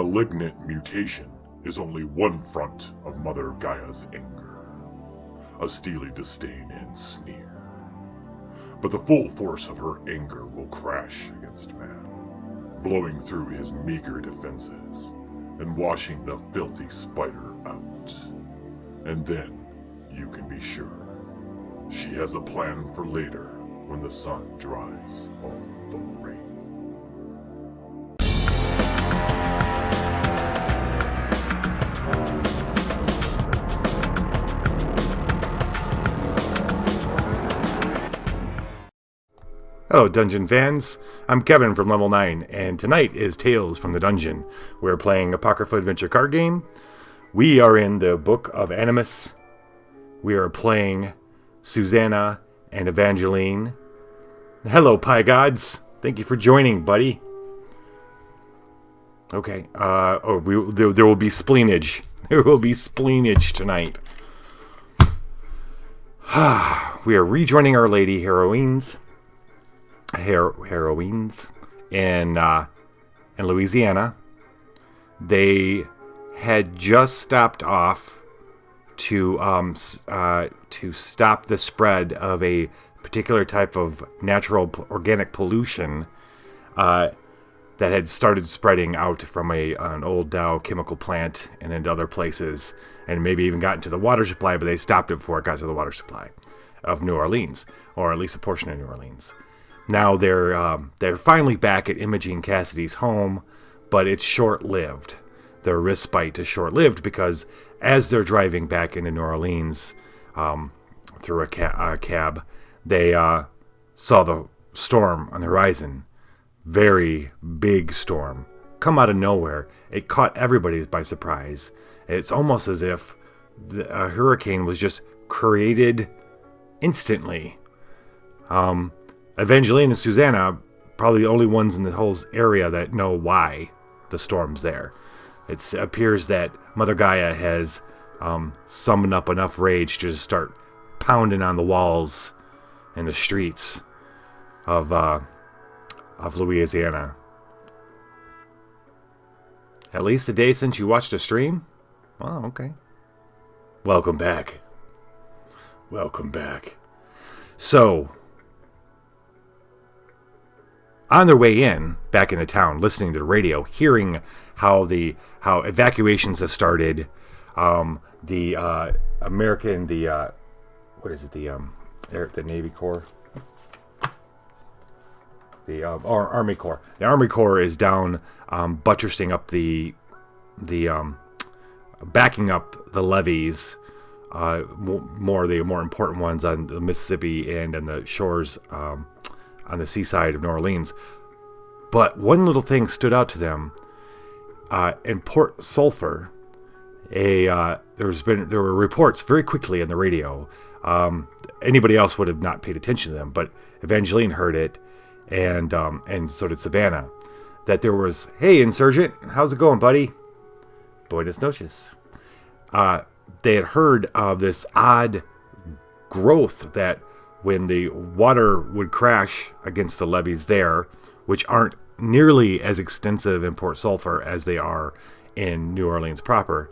malignant mutation is only one front of Mother Gaia's anger, a steely disdain and sneer. But the full force of her anger will crash against man, blowing through his meager defenses and washing the filthy spider out. And then, you can be sure, she has a plan for later when the sun dries all the rain. Hello, Dungeon fans. I'm Kevin from Level 9, and tonight is Tales from the Dungeon. We're playing Apocrypha Adventure Card Game. We are in the Book of Animus. We are playing Susanna and Evangeline. Hello, Pie Gods. Thank you for joining, buddy. Okay, there will be spleenage. There will be spleenage tonight. We are rejoining our lady heroines in Louisiana. They had just stopped off to stop the spread of a particular type of natural organic pollution that had started spreading out from an old Dow chemical plant and into other places, and maybe even got into the water supply, but they stopped it before it got to the water supply of New Orleans, or at least a portion of New Orleans. Now they're finally back at Imogene Cassidy's home, but it's short-lived. Their respite is short-lived because as they're driving back into New Orleans through a cab, they saw the storm on the horizon. Very big storm. Come out of nowhere. It caught everybody by surprise. It's almost as if a hurricane was just created instantly. Evangeline and Susanna, probably the only ones in the whole area that know why the storm's there. It appears that Mother Gaia has summoned up enough rage to just start pounding on the walls and the streets of Louisiana. At least a day since you watched a stream? Oh, okay. Welcome back. Welcome back. So, on their way in, back into town, listening to the radio, hearing how evacuations have started, the Navy Corps, Army Corps. The Army Corps is down, buttressing up backing up the levees, more important ones on the Mississippi and on the shores, on the seaside of New Orleans. But one little thing stood out to them. In Port Sulphur, there were reports very quickly on the radio. Anybody else would have not paid attention to them, but Evangeline heard it, and so did Savannah. That there was, hey, insurgent, how's it going, buddy? Buenas noches. They had heard of this odd growth that when the water would crash against the levees there, which aren't nearly as extensive in Port Sulphur as they are in New Orleans proper,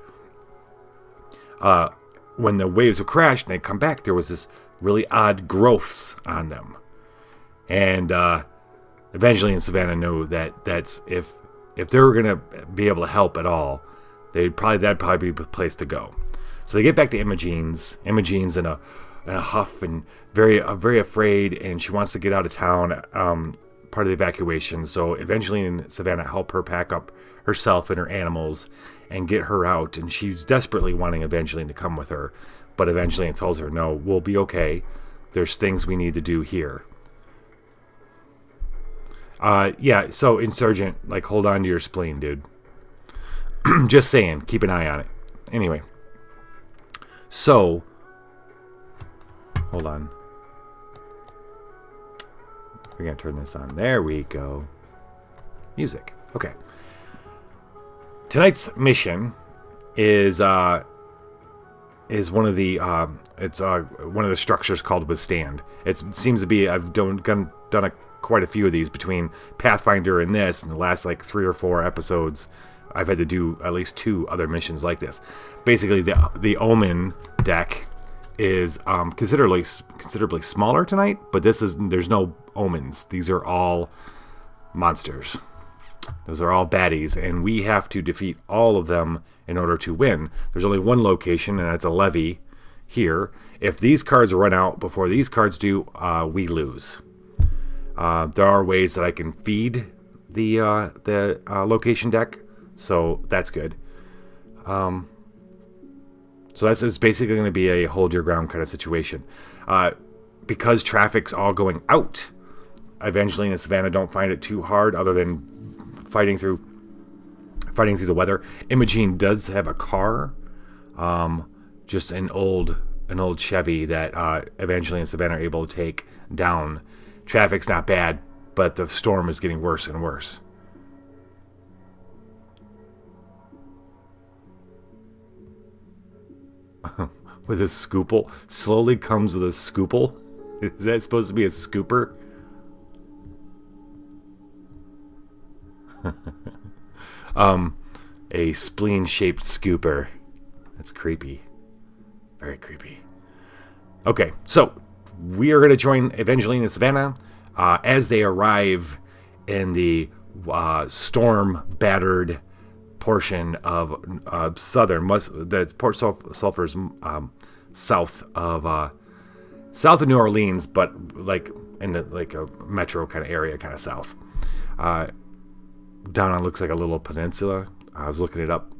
when the waves would crash and they'd come back, there was this really odd growths on them. And Evangeline and Savannah knew that's if they were going to be able to help at all, that'd probably be the place to go. So they get back to Imogene's. Imogene's in a huff and very afraid, and she wants to get out of town, part of the evacuation. So Evangeline and Savannah help her pack up herself and her animals and get her out, and she's desperately wanting Evangeline to come with her, but Evangeline tells her, no, we'll be okay. There's things we need to do here. So insurgent, hold on to your spleen, dude. Just saying, keep an eye on it. Anyway, so hold on. We're going to turn this on. There we go. Music. Okay. Tonight's mission is one of the one of the structures called Withstand. It seems to be, I've done quite a few of these between Pathfinder and this in the last 3 or 4 episodes. I've had to do at least 2 other missions like this. Basically, the Omen deck is considerably smaller tonight, but there's no omens. These are all monsters. Those are all baddies, and we have to defeat all of them in order to win. There's only one location, and that's a levee here. If these cards run out before these cards do, we lose. There are ways that I can feed the location deck, so that's good. So it's basically going to be a hold your ground kind of situation. Because traffic's all going out, Evangeline and Savannah don't find it too hard, other than fighting through the weather. Imogene does have a car, just an old Chevy that Evangeline and Savannah are able to take down. Traffic's not bad, but the storm is getting worse and worse. With a scoople. Slowly comes with a scoople. Is that supposed to be a scooper? A spleen-shaped scooper. That's creepy. Very creepy. Okay, so we are going to join Evangeline and Savannah as they arrive in the storm-battered portion of southern. That's Port Sulphur's south of New Orleans, but like in a metro kind of area, kind of south. Down on looks like a little peninsula. I was looking it up.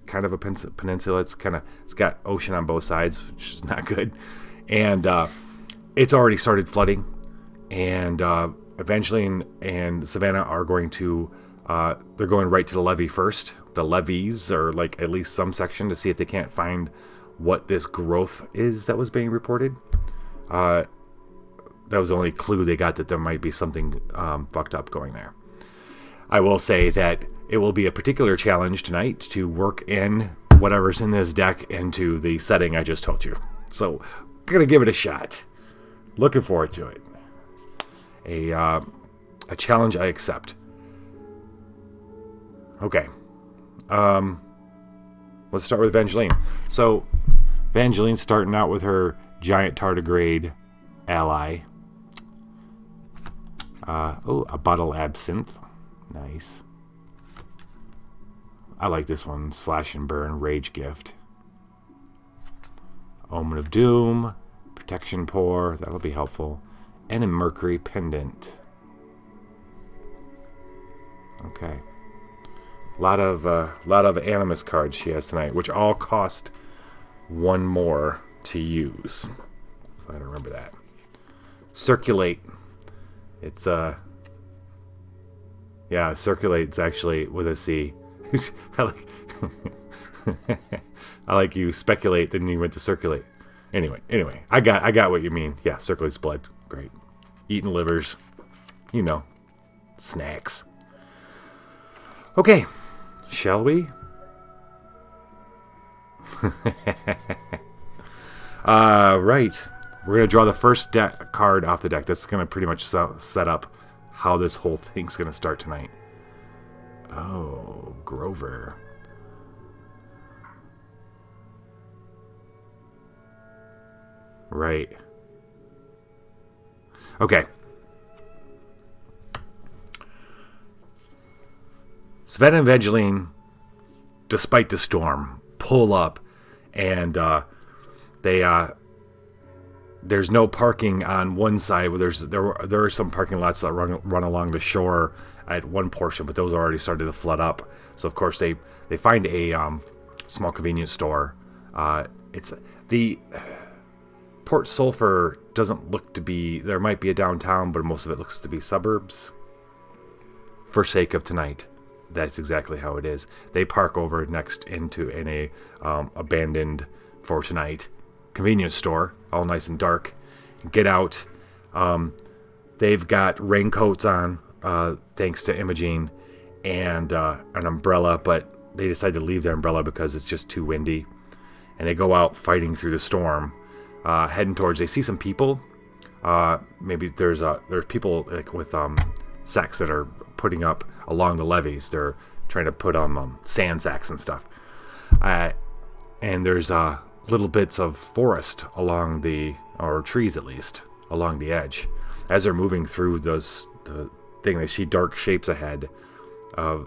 Kind of a peninsula. It's got ocean on both sides, which is not good. And it's already started flooding. And Evangeline and Savannah are going to they're going right to the levee first. The levees, or like at least some section, to see if they can't find what this growth is that was being reported. That was the only clue they got, that there might be something fucked up going there. I will say that it will be a particular challenge tonight to work in whatever's in this deck into the setting I just told you. So, I'm going to give it a shot. Looking forward to it. A challenge I accept. Okay. Let's start with Evangeline. So, Evangeline's starting out with her giant tardigrade ally. A bottle absinthe. Nice. I like this one. Slash and Burn, Rage Gift. Omen of Doom, Protection Pour, that'll be helpful. And a Mercury Pendant. Okay. A lot of Animus cards she has tonight, which all cost 1 more to use. So I don't remember that. Circulate. It's yeah, Circulate's actually with a C. I like you speculate, then you went to circulate. Anyway, I got what you mean. Yeah, circulates blood. Great. Eating livers. You know. Snacks. Okay. Shall we? Right. We're going to draw the first card off the deck. That's going to pretty much set up how this whole thing's going to start tonight. Oh, Grover. Right. Okay. Sven and Evangeline, despite the storm, pull up, and there's no parking on one side. There are some parking lots that run along the shore at one portion, but those already started to flood up. So of course they find a small convenience store. It's the Port Sulphur doesn't look to be. There might be a downtown, but most of it looks to be suburbs. For sake of tonight, that's exactly how it is. They park over next in a abandoned for tonight convenience store, all nice and dark. Get out. They've got raincoats on, thanks to Imogene, and an umbrella, but they decide to leave their umbrella because it's just too windy. And they go out fighting through the storm, heading towards. They see some people. Maybe there's people like with sacks that are putting up along the levees. They're trying to put sand sacks and stuff. And there's little bits of forest along or trees at least, along the edge. As they're moving through the thing, they see dark shapes ahead,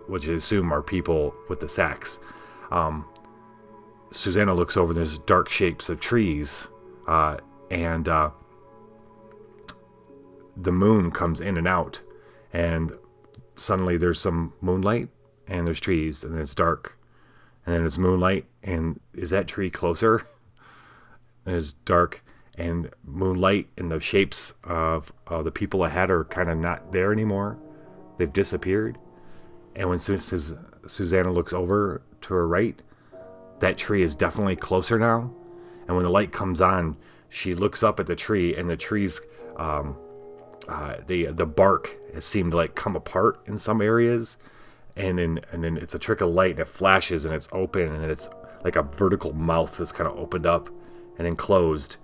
which I assume are people with the sacks. Susanna looks over, and there's dark shapes of trees, and the moon comes in and out, and suddenly there's some moonlight, and there's trees, and it's dark, and then it's moonlight, and is that tree closer? And it's dark, and moonlight, and the shapes of the people ahead are kind of not there anymore. They've disappeared. And when Susanna looks over to her right, that tree is definitely closer now. And when the light comes on, she looks up at the tree, and the tree's the bark has seemed to like come apart in some areas, and then it's a trick of light, and it flashes, and it's open, and then it's like a vertical mouth that's kind of opened up and then closed.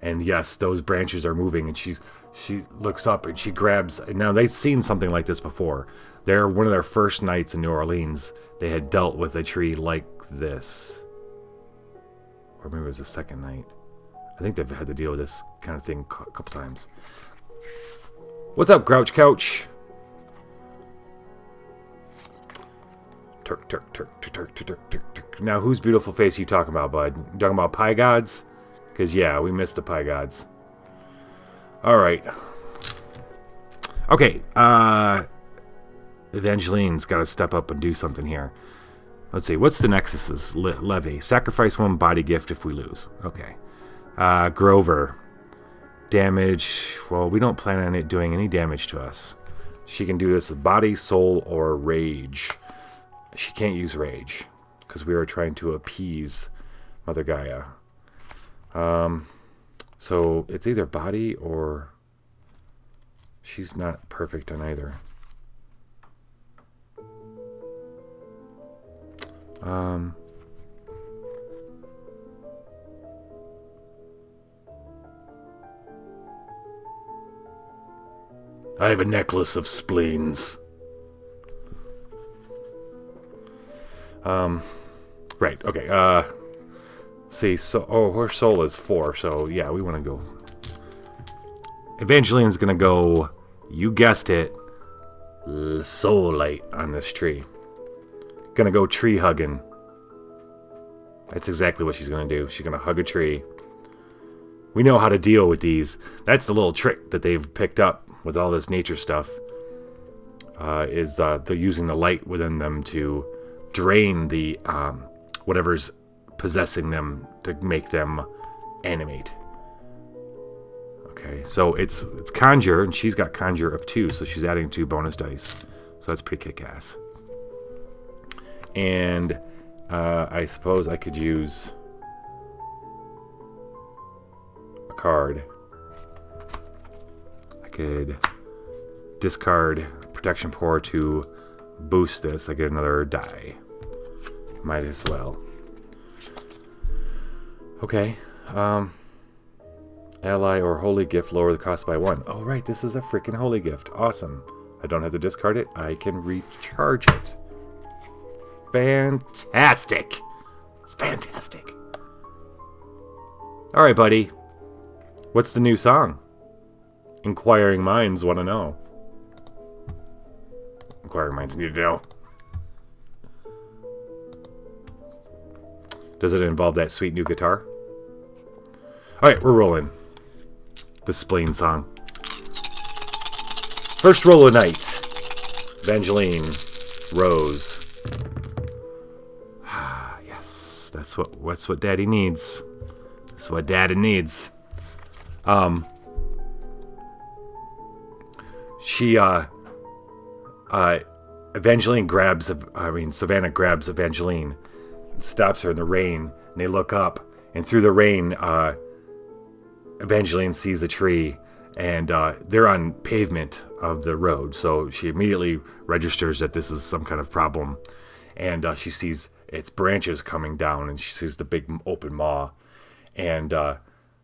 And yes, those branches are moving, and she looks up and she grabs. Now they've seen something like this before. One of their first nights in New Orleans, they had dealt with a tree like this, or maybe it was the second night. I think they've had to deal with this kind of thing a couple times. What's up, Grouch Couch? Turk. Now, whose beautiful face are you talking about, bud? You talking about pie gods? Because, yeah, we missed the pie gods. All right. Okay. Evangeline's got to step up and do something here. Let's see. What's the Nexus's levy? Sacrifice one body gift if we lose. Okay. Grover. Damage. Well, we don't plan on it doing any damage to us. She can do this with body, soul, or rage. She can't use rage because we are trying to appease Mother Gaia. So it's either body or she's not perfect on either. I have a necklace of spleens. Right, okay, see, so, her soul is 4, so, yeah, we want to go. Evangeline's gonna go, you guessed it, soul light on this tree. Gonna go tree hugging. That's exactly what she's gonna do. She's gonna hug a tree. We know how to deal with these. That's the little trick that they've picked up with all this nature stuff. They're using the light within them to drain the whatever's possessing them to make them animate. Okay, so it's conjure, and she's got conjure of 2, so she's adding 2 bonus dice. So that's pretty kick-ass. And I suppose I could use a card. I could discard protection pour to boost this. I get another die. Might as well. Okay. Ally or holy gift, lower the cost by 1. Oh, right. This is a freaking holy gift. Awesome. I don't have to discard it. I can recharge it. Fantastic. It's fantastic. All right, buddy. What's the new song? Inquiring minds want to know. Inquiring minds need to know. Does it involve that sweet new guitar? All right, we're rolling. The spleen song. First roll of night. Evangeline Rose. Ah, yes, that's what Daddy needs. That's what Daddy needs. Savannah grabs Evangeline, stops her in the rain, and they look up, and through the rain, Evangeline sees a tree, and they're on pavement of the road, so she immediately registers that this is some kind of problem, and she sees its branches coming down, and she sees the big open maw, and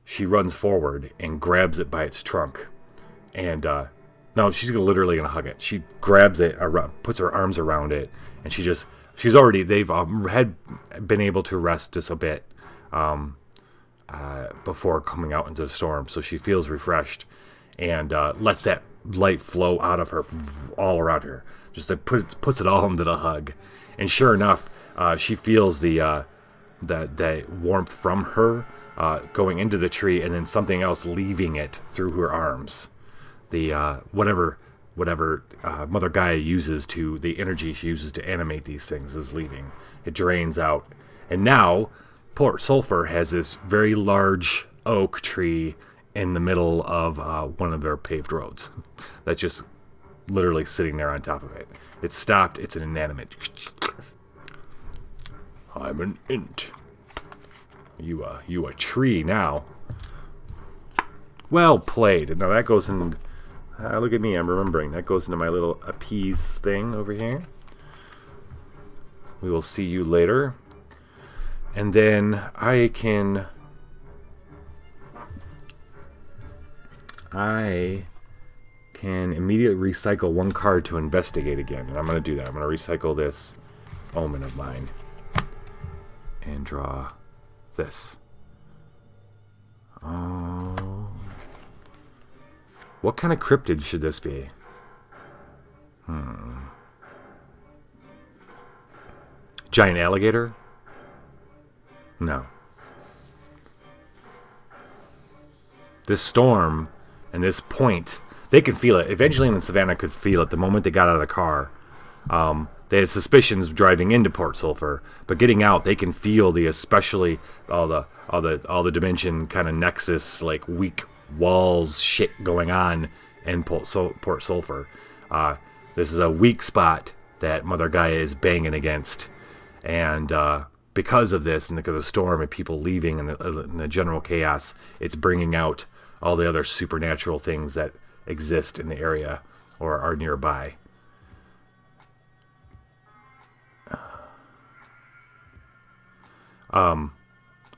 she runs forward and grabs it by its trunk, and No, she's literally gonna hug it. She grabs it, puts her arms around it, and she's already. They've had been able to rest just a bit before coming out into the storm, so she feels refreshed and lets that light flow out of her all around her. Just puts it all into the hug, and sure enough, she feels the warmth from her going into the tree, and then something else leaving it through her arms. The whatever Mother Gaia uses the energy she uses to animate these things is leaving. It drains out, and now Port Sulphur has this very large oak tree in the middle of one of their paved roads. That's just literally sitting there on top of it. It's stopped. It's an inanimate. I'm an int. You a tree now. Well played. Now that goes in. Look at me. I'm remembering. That goes into my little appease thing over here. We will see you later. And then I can immediately recycle one card to investigate again. And I'm going to do that. I'm going to recycle this omen of mine. And draw this. Oh. What kind of cryptid should this be? Giant alligator? No. This storm and this point, they can feel it. Evangeline and Savannah could feel it the moment they got out of the car. They had suspicions driving into Port Sulphur, but getting out, they can feel especially all the dimension kind of nexus, like weak walls shit going on in Port Sulphur. This is a weak spot that Mother Gaia is banging against, and because of this and because of the storm and people leaving and the general chaos, it's bringing out all the other supernatural things that exist in the area or are nearby.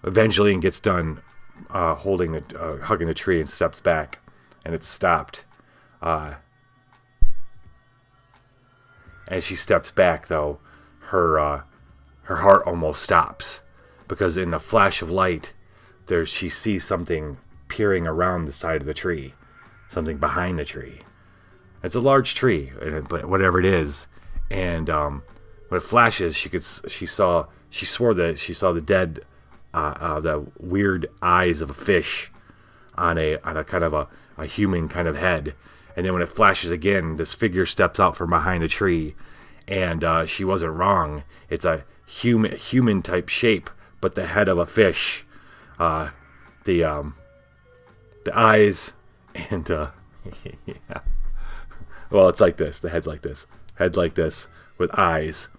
Evangeline gets done hugging the tree and steps back, and it's stopped. As she steps back, though, her heart almost stops, because in the flash of light, she sees something peering around the side of the tree, something behind the tree. It's a large tree, but whatever it is, and when it flashes, she swore that she saw the dead. The weird eyes of a fish on a kind of a human kind of head, and then when it flashes again, this figure steps out from behind the tree, and she wasn't wrong. It's a human type shape, but the head of a fish. The eyes and yeah. Well, it's like this. The head's like this. Head like this with eyes.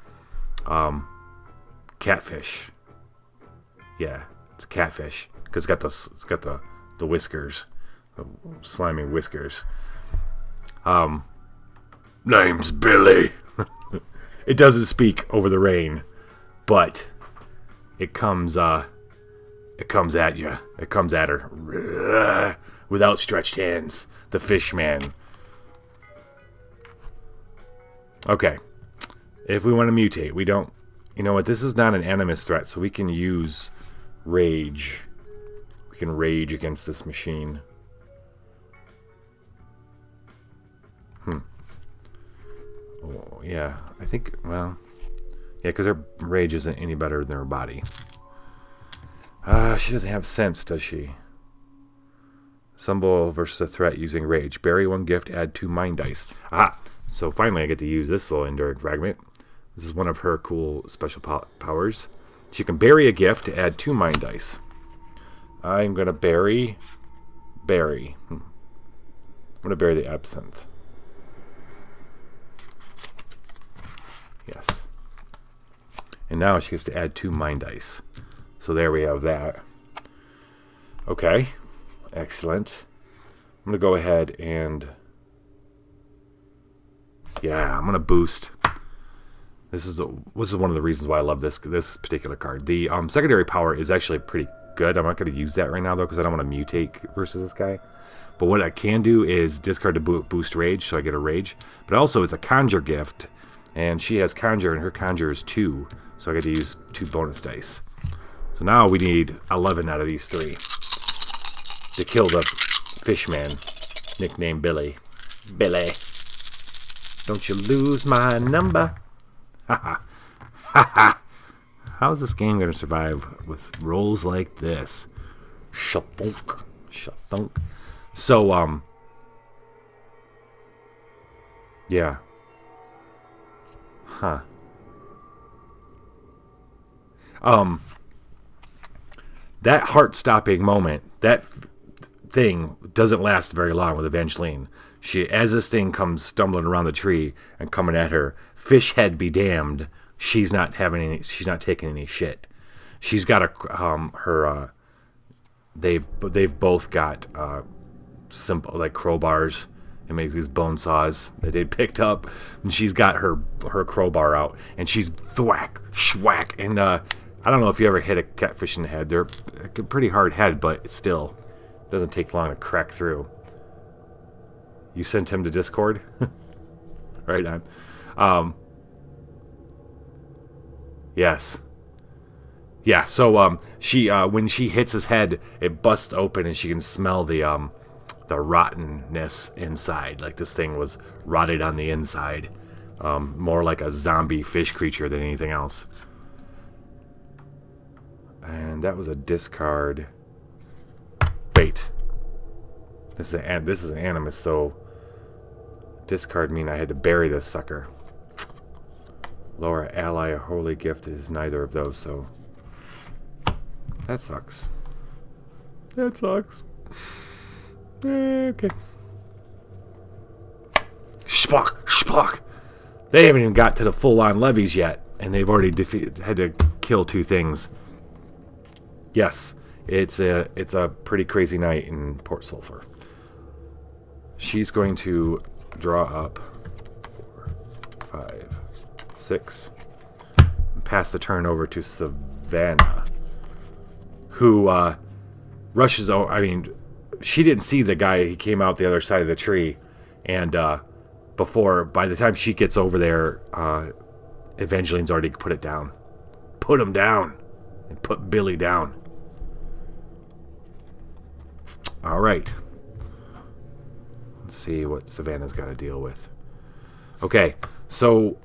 Catfish. Yeah, it's a catfish because it's got the whiskers, the slimy whiskers. Name's Billy. It doesn't speak over the rain, but it comes at you. It comes at her with outstretched hands. The fish man. Okay, if we want to mutate, we don't. You know what? This is not an animus threat, so we can use rage. We can rage against this machine. Oh, yeah, I think, well, yeah, because her rage isn't any better than her body. She doesn't have sense, does she? Symbol versus a threat using rage. Bury one gift, add 2 mind dice. Ah, so finally I get to use this little enduring fragment. This is one of her cool special powers. She can bury a gift to add 2 mind dice. I'm going to bury. I'm going to bury the absinthe. Yes. And now she gets to add 2 mind dice. So there we have that. Okay. Excellent. I'm going to go ahead and... yeah, I'm going to boost. This is one of the reasons why I love this particular card. The secondary power is actually pretty good. I'm not going to use that right now, though, because I don't want to mutate versus this guy. But what I can do is discard to boost rage, so I get a rage. But also, it's a conjure gift, and she has conjure, and her conjure is 2, so I get to use 2 bonus dice. So now we need 11 out of these 3 to kill the fishman, nicknamed Billy. Billy, don't you lose my number. Ha ha. How's this game going to survive with rolls like this? Shathunk. Shathunk. So, yeah. Huh. That heart-stopping moment, that thing doesn't last very long with Evangeline. As this thing comes stumbling around the tree and coming at her, fish head be damned, she's not taking any shit. She's got they've both got simple like crowbars and make these bone saws that they'd picked up, and she's got her crowbar out, and she's thwack schwack, and I don't know if you ever hit a catfish in the head. They're a pretty hard head, but it still doesn't take long to crack through. You sent him to Discord? Right on. Yes. Yeah, so she when she hits his head, it busts open and she can smell the rottenness inside. Like this thing was rotted on the inside. More like a zombie fish creature than anything else. And that was a discard. Wait. This is an animus, so discard mean I had to bury this sucker. Lower ally a holy gift is neither of those, so that sucks. That sucks. Okay. Spock. They haven't even got to the full-on levees yet, and they've already had to kill 2 things. Yes, it's a pretty crazy night in Port Sulphur. She's going to draw up 4, 5, 6, and pass the turn over to Savannah, who rushes over. I mean, she didn't see the guy. He came out the other side of the tree, and by the time she gets over there, Evangeline's already put it down. Put him down, and put Billy down. All right. Let's see what Savannah's got to deal with. Okay, so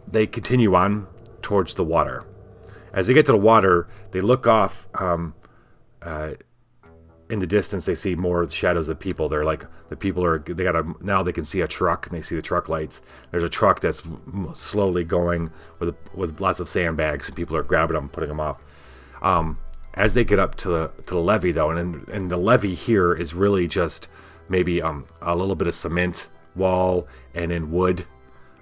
they continue on towards the water. As they get to the water, they look off. In the distance, they see more shadows of people. They're like now they can see a truck, and they see the truck lights. There's a truck that's slowly going with lots of sandbags, and people are grabbing them, putting them off. As they get up to the levee, though, and the levee here is really just maybe a little bit of cement wall and in wood,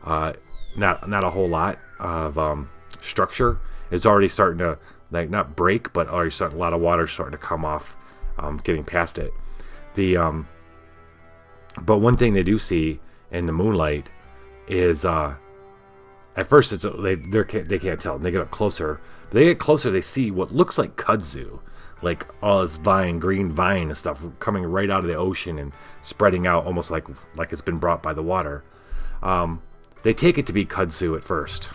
not a whole lot of structure. It's already starting to not break, but already a lot of water starting to come off, getting past it. But one thing they do see in the moonlight is at first they can't tell. And they get up closer. They get closer, they see what looks like kudzu, like all this green vine and stuff coming right out of the ocean and spreading out almost like it's been brought by the water. They take it to be kudzu at first,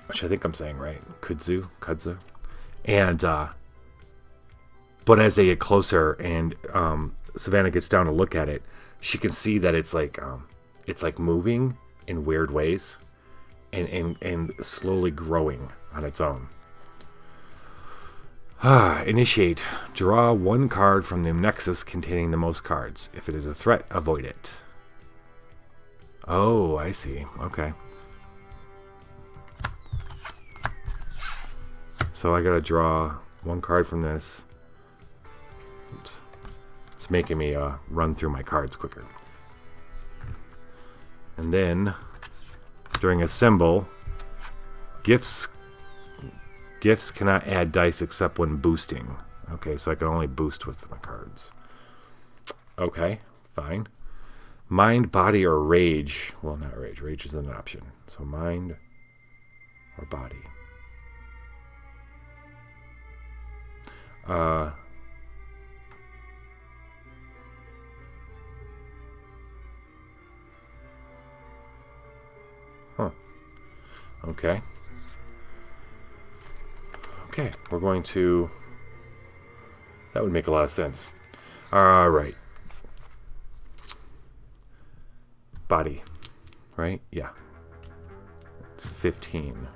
which I think I'm saying right, kudzu, and but as they get closer and Savannah gets down to look at it, she can see that it's like moving in weird ways. And slowly growing on its own. Initiate. Draw 1 card from the nexus containing the most cards. If it is a threat, avoid it. Oh, I see. Okay. So I gotta draw 1 card from this. Oops. It's making me run through my cards quicker. And then during a symbol, gifts cannot add dice except when boosting. Okay, so I can only boost with my cards. Okay, fine. Mind, body, or rage. Well, not rage. Rage is an option. So mind or body. Huh. Okay. Okay, we're going to... That would make a lot of sense. Alright. Body. Right? Yeah. It's 15.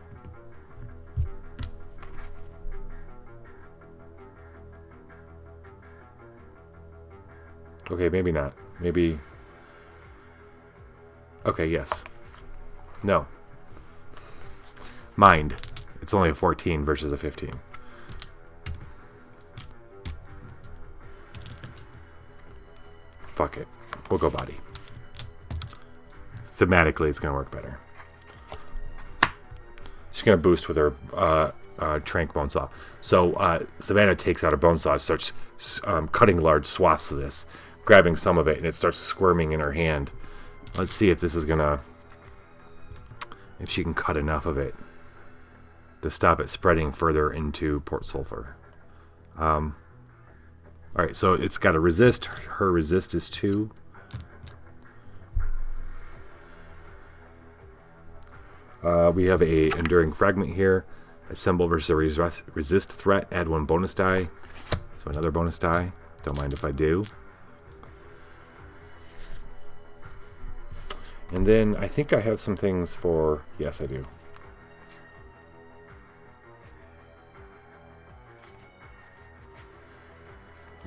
Okay, maybe not. Maybe... Okay, yes. No. Mind. It's only a 14 versus a 15. Fuck it. We'll go body. Thematically, it's going to work better. She's going to boost with her trank bone saw. So Savannah takes out a bone saw, starts cutting large swaths of this, grabbing some of it, and it starts squirming in her hand. Let's see if this is going to... If she can cut enough of it to stop it spreading further into Port Sulphur. Alright, so it's got a resist. Her resist is 2. We have a enduring fragment here. Assemble versus a resist threat. Add 1 bonus die. So another bonus die. Don't mind if I do. And then I think I have some things for... Yes, I do.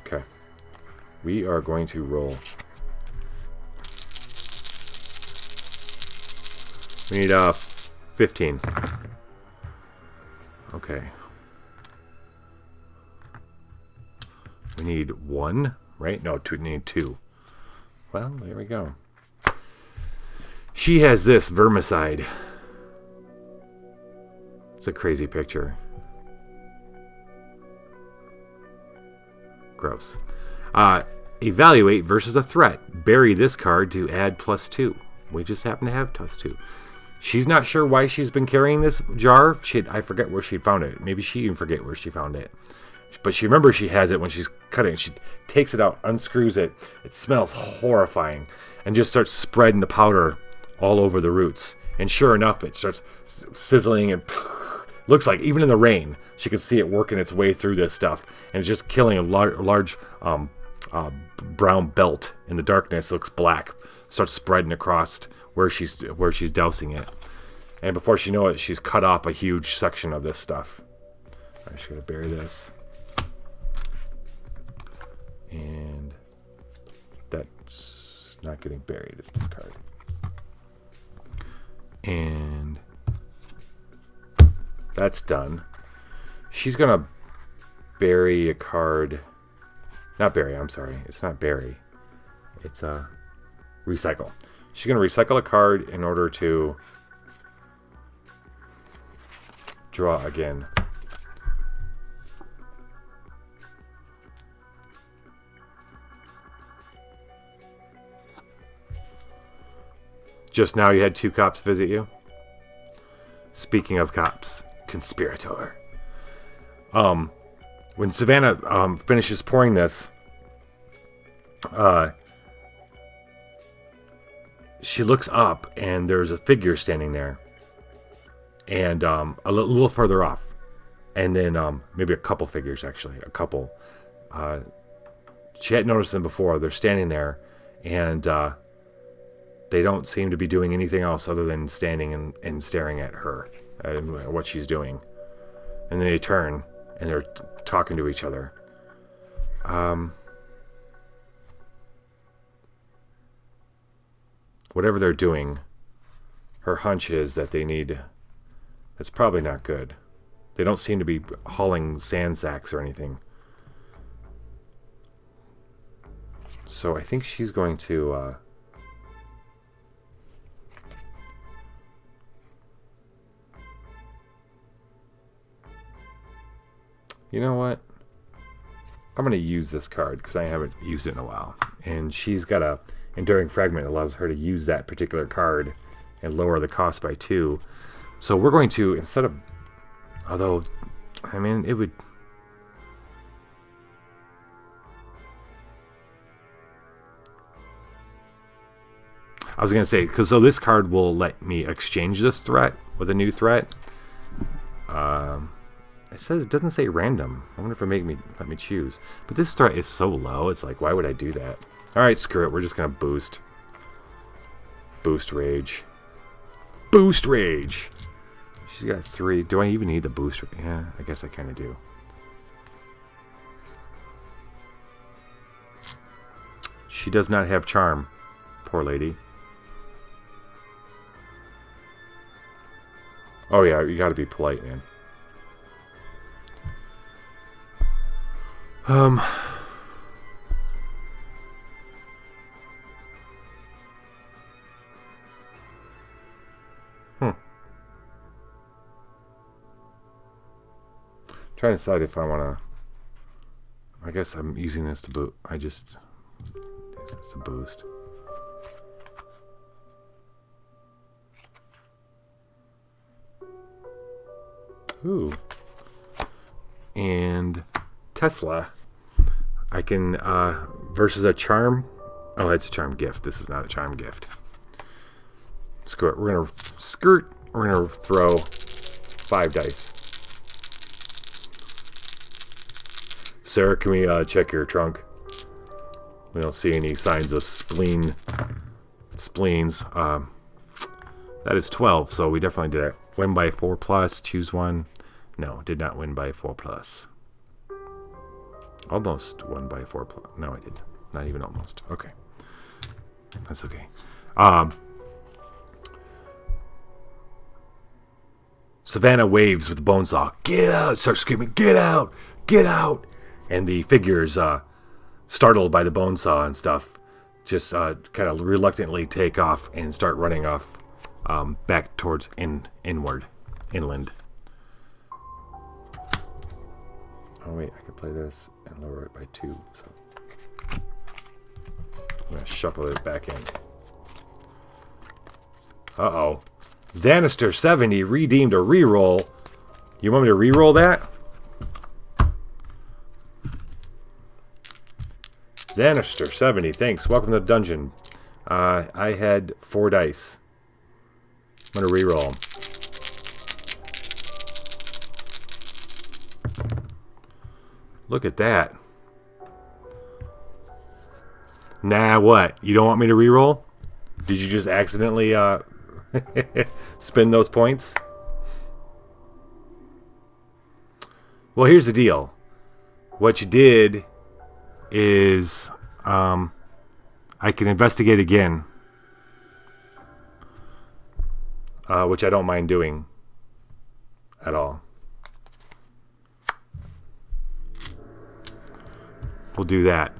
Okay. We are going to roll. We need 15. Okay. We need 1, right? No, we need 2. Well, there we go. She has this vermicide. It's a crazy picture. Gross. Evaluate versus a threat. Bury this card to add +2. We just happen to have +2. She's not sure why she's been carrying this jar. I forget where she found it. Maybe she even forget where she found it. But she remembers she has it when she's cutting. She takes it out, unscrews it. It smells horrifying. And just starts spreading the powder all over the roots. And sure enough, it starts sizzling and looks like, even in the rain, she can see it working its way through this stuff. And it's just killing a large brown belt in the darkness. It looks black. Starts spreading across where she's dousing it. And before she knows it, she's cut off a huge section of this stuff. I'm just going to bury this. And that's not getting buried. It's discarded. And that's done. She's going to bury a card. Not bury, I'm sorry. It's not bury. It's recycle. She's going to recycle a card in order to draw again. Just now you had 2 cops visit you? Speaking of cops, conspirator. When Savannah finishes pouring this, she looks up and there's a figure standing there. And a little further off. And then maybe a couple figures, actually. A couple. She hadn't noticed them before. They're standing there. And they don't seem to be doing anything else other than standing and staring at her. At what she's doing. And then they turn. And they're talking to each other. Whatever they're doing, her hunch is that they need... It's probably not good. They don't seem to be hauling sand sacks or anything. So I think she's going to... You know what? I'm going to use this card because I haven't used it in a while. And she's got a enduring fragment that allows her to use that particular card and lower the cost by 2. So we're going to, instead of... Although, I mean, it would... I was gonna say, because so this card will let me exchange this threat with a new threat. It doesn't say random. I wonder if it let me choose. But this threat is so low. It's like, why would I do that? All right, screw it. We're just gonna boost rage. Boost rage. She's got 3. Do I even need the boost? Yeah, I guess I kind of do. She does not have charm. Poor lady. Oh yeah, you gotta be polite, man. Trying to decide if I want to. I guess I'm using this to boot. It's a boost. Ooh. And Tesla. I can, versus a charm. Oh, it's a charm gift. This is not a charm gift. Screw it. We're going to throw 5 dice. Sarah, can we check your trunk? We don't see any signs of spleens. That is 12, so we definitely did it. Win by 4 plus, choose one. No, did not win by 4 plus. Almost won by 4 plus. No, I didn't. Not even almost. Okay. That's okay. Savannah waves with the bone saw. Get out! Starts screaming, get out! Get out! And the figures, startled by the bone saw and stuff, just kind of reluctantly take off and start running off back towards inland. Oh wait, I could play this and lower it by 2. So I'm gonna shuffle it back in. Uh-oh. Xanister 70 redeemed a reroll. You want me to reroll that? Xanister 70, thanks. Welcome to the dungeon. I had 4 dice. I'm gonna reroll them. Look at that. Nah, what? You don't want me to reroll? Did you just accidentally spin those points? Well, here's the deal. What you did is I can investigate again, which I don't mind doing at all. We'll do that.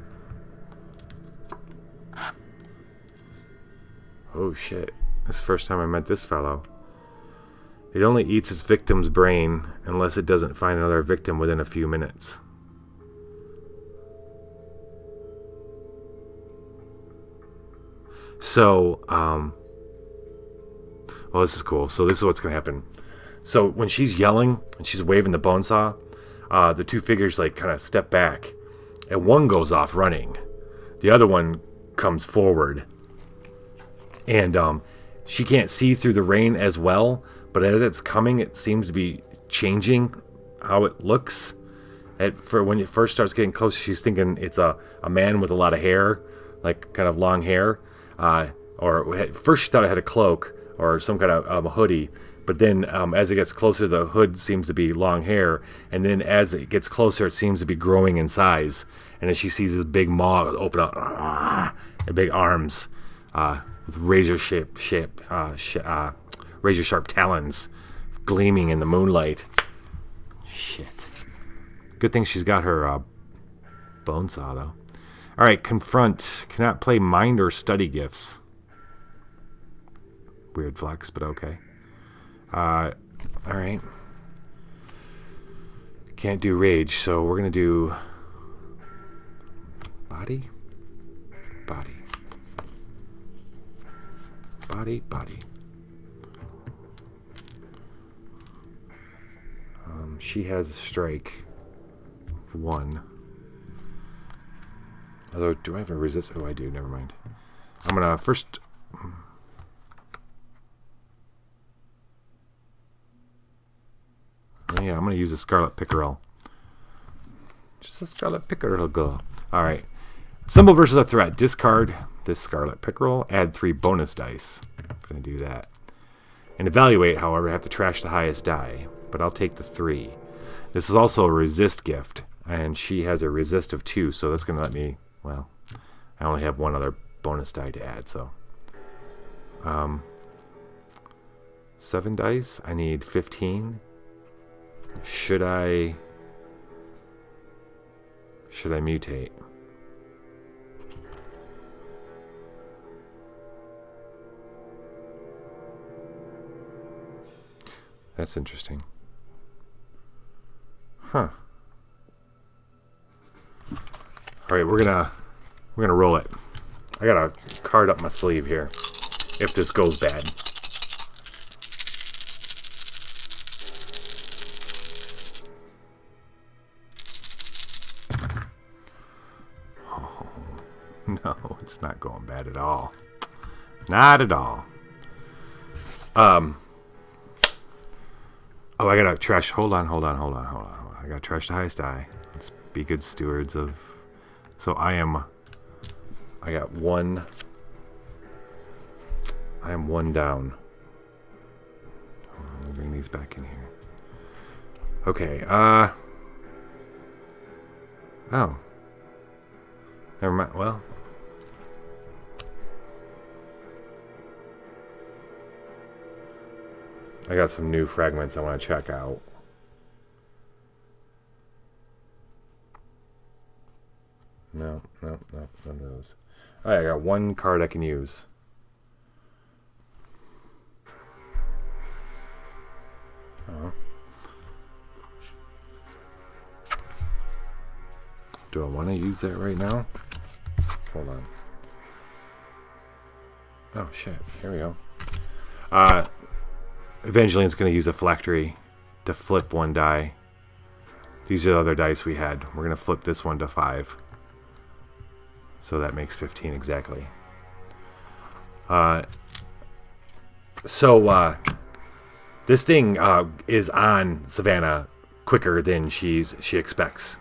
Oh shit, this is the first time I met this fellow. It only eats its victim's brain unless it doesn't find another victim within a few minutes. So, well, this is cool. So this is what's going to happen. So when she's yelling and she's waving the bone saw, the 2 figures like kind of step back, and one goes off running. The other one comes forward, and she can't see through the rain as well. But as it's coming, it seems to be changing how it looks. For when it first starts getting close, she's thinking it's a man with a lot of hair, like kind of long hair. Or at first she thought it had a cloak or some kind of hoodie, but then as it gets closer, the hood seems to be long hair, and then as it gets closer, it seems to be growing in size. And then she sees this big maw open up, and big arms with razor sharp talons gleaming in the moonlight. Shit. Good thing she's got her bone saw though. All right, confront. Cannot play mind or study gifts. Weird flex, but okay. All right. Can't do rage, so we're gonna do body, body, body, body. She has a strike. 1. Although, do I have a resist? Oh, I do. Never mind. I'm gonna first. yeah, I'm going to use a Scarlet Pickerel. Just a Scarlet Pickerel girl. All right. Symbol versus a threat. Discard this Scarlet Pickerel. Add 3 bonus dice. I'm going to do that. And evaluate, however, I have to trash the highest die. But I'll take the 3. This is also a resist gift. And she has a resist of 2. So that's going to let me... Well, I only have 1 other bonus die to add. So... 7 dice. I need 15. Should I mutate? That's interesting. Huh. All right, we're gonna roll it. I got a card up my sleeve here. If this goes bad. No, it's not going bad at all. Not at all. Oh, I gotta trash. Hold on. I gotta trash the highest die. Let's be good stewards of. So I got 1. I am 1 down. Let me bring these back in here. Okay. Oh. Never mind. Well. I got some new fragments I want to check out. No, none of those. Alright, I got 1 card I can use. Oh. Do I want to use that right now? Hold on. Oh shit, here we go. Evangeline's going to use a phylactery to flip 1 die. These are the other dice we had. We're going to flip this one to 5. So that makes 15 exactly. This thing is on Savannah quicker than she expects.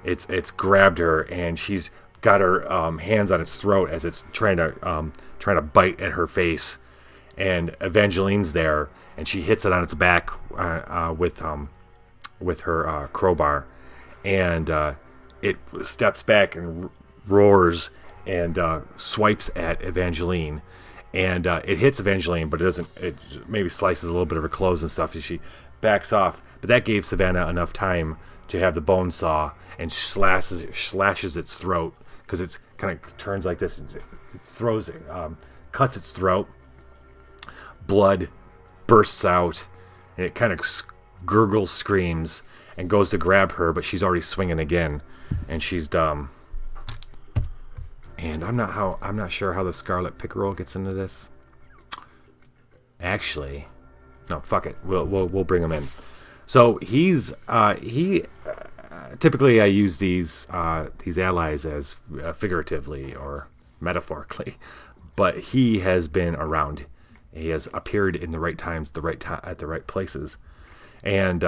It's grabbed her and she's got her hands on its throat as it's trying to bite at her face. And Evangeline's there, and she hits it on its back with her crowbar, and it steps back and roars and swipes at Evangeline, and it hits Evangeline, but it doesn't. It maybe slices a little bit of her clothes and stuff as she backs off. But that gave Savannah enough time to have the bone saw and slashes its throat because it's kind of turns like this. It cuts its throat. Blood bursts out, and it kind of gurgles, screams, and goes to grab her, but she's already swinging again, and she's dumb. And I'm not sure how the Scarlet Pickerel gets into this. Actually, no, fuck it. We'll bring him in. So typically I use these allies as figuratively or metaphorically, but he has been around. He has appeared in the right times, at the right places, and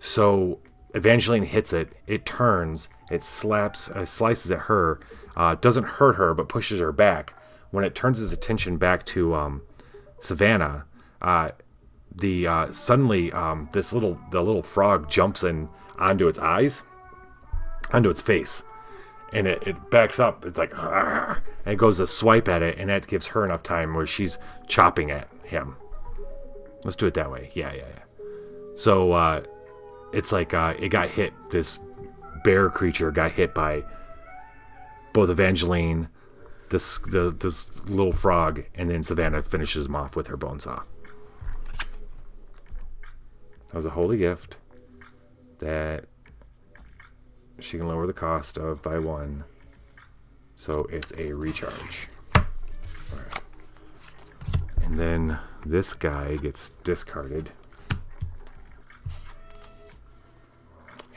so Evangeline hits it. It turns. It slices at her. Doesn't hurt her, but pushes her back. When it turns its attention back to Savannah, suddenly the little frog jumps in onto its eyes, onto its face. And it backs up. It's like, and it goes to swipe at it, and that gives her enough time where she's chopping at him. Let's do it that way. Yeah. So it's like it got hit. This bear creature got hit by both Evangeline, this little frog, and then Savannah finishes him off with her bone saw. That was a holy gift that she can lower the cost of by 1. So it's a recharge. All right. And then this guy gets discarded.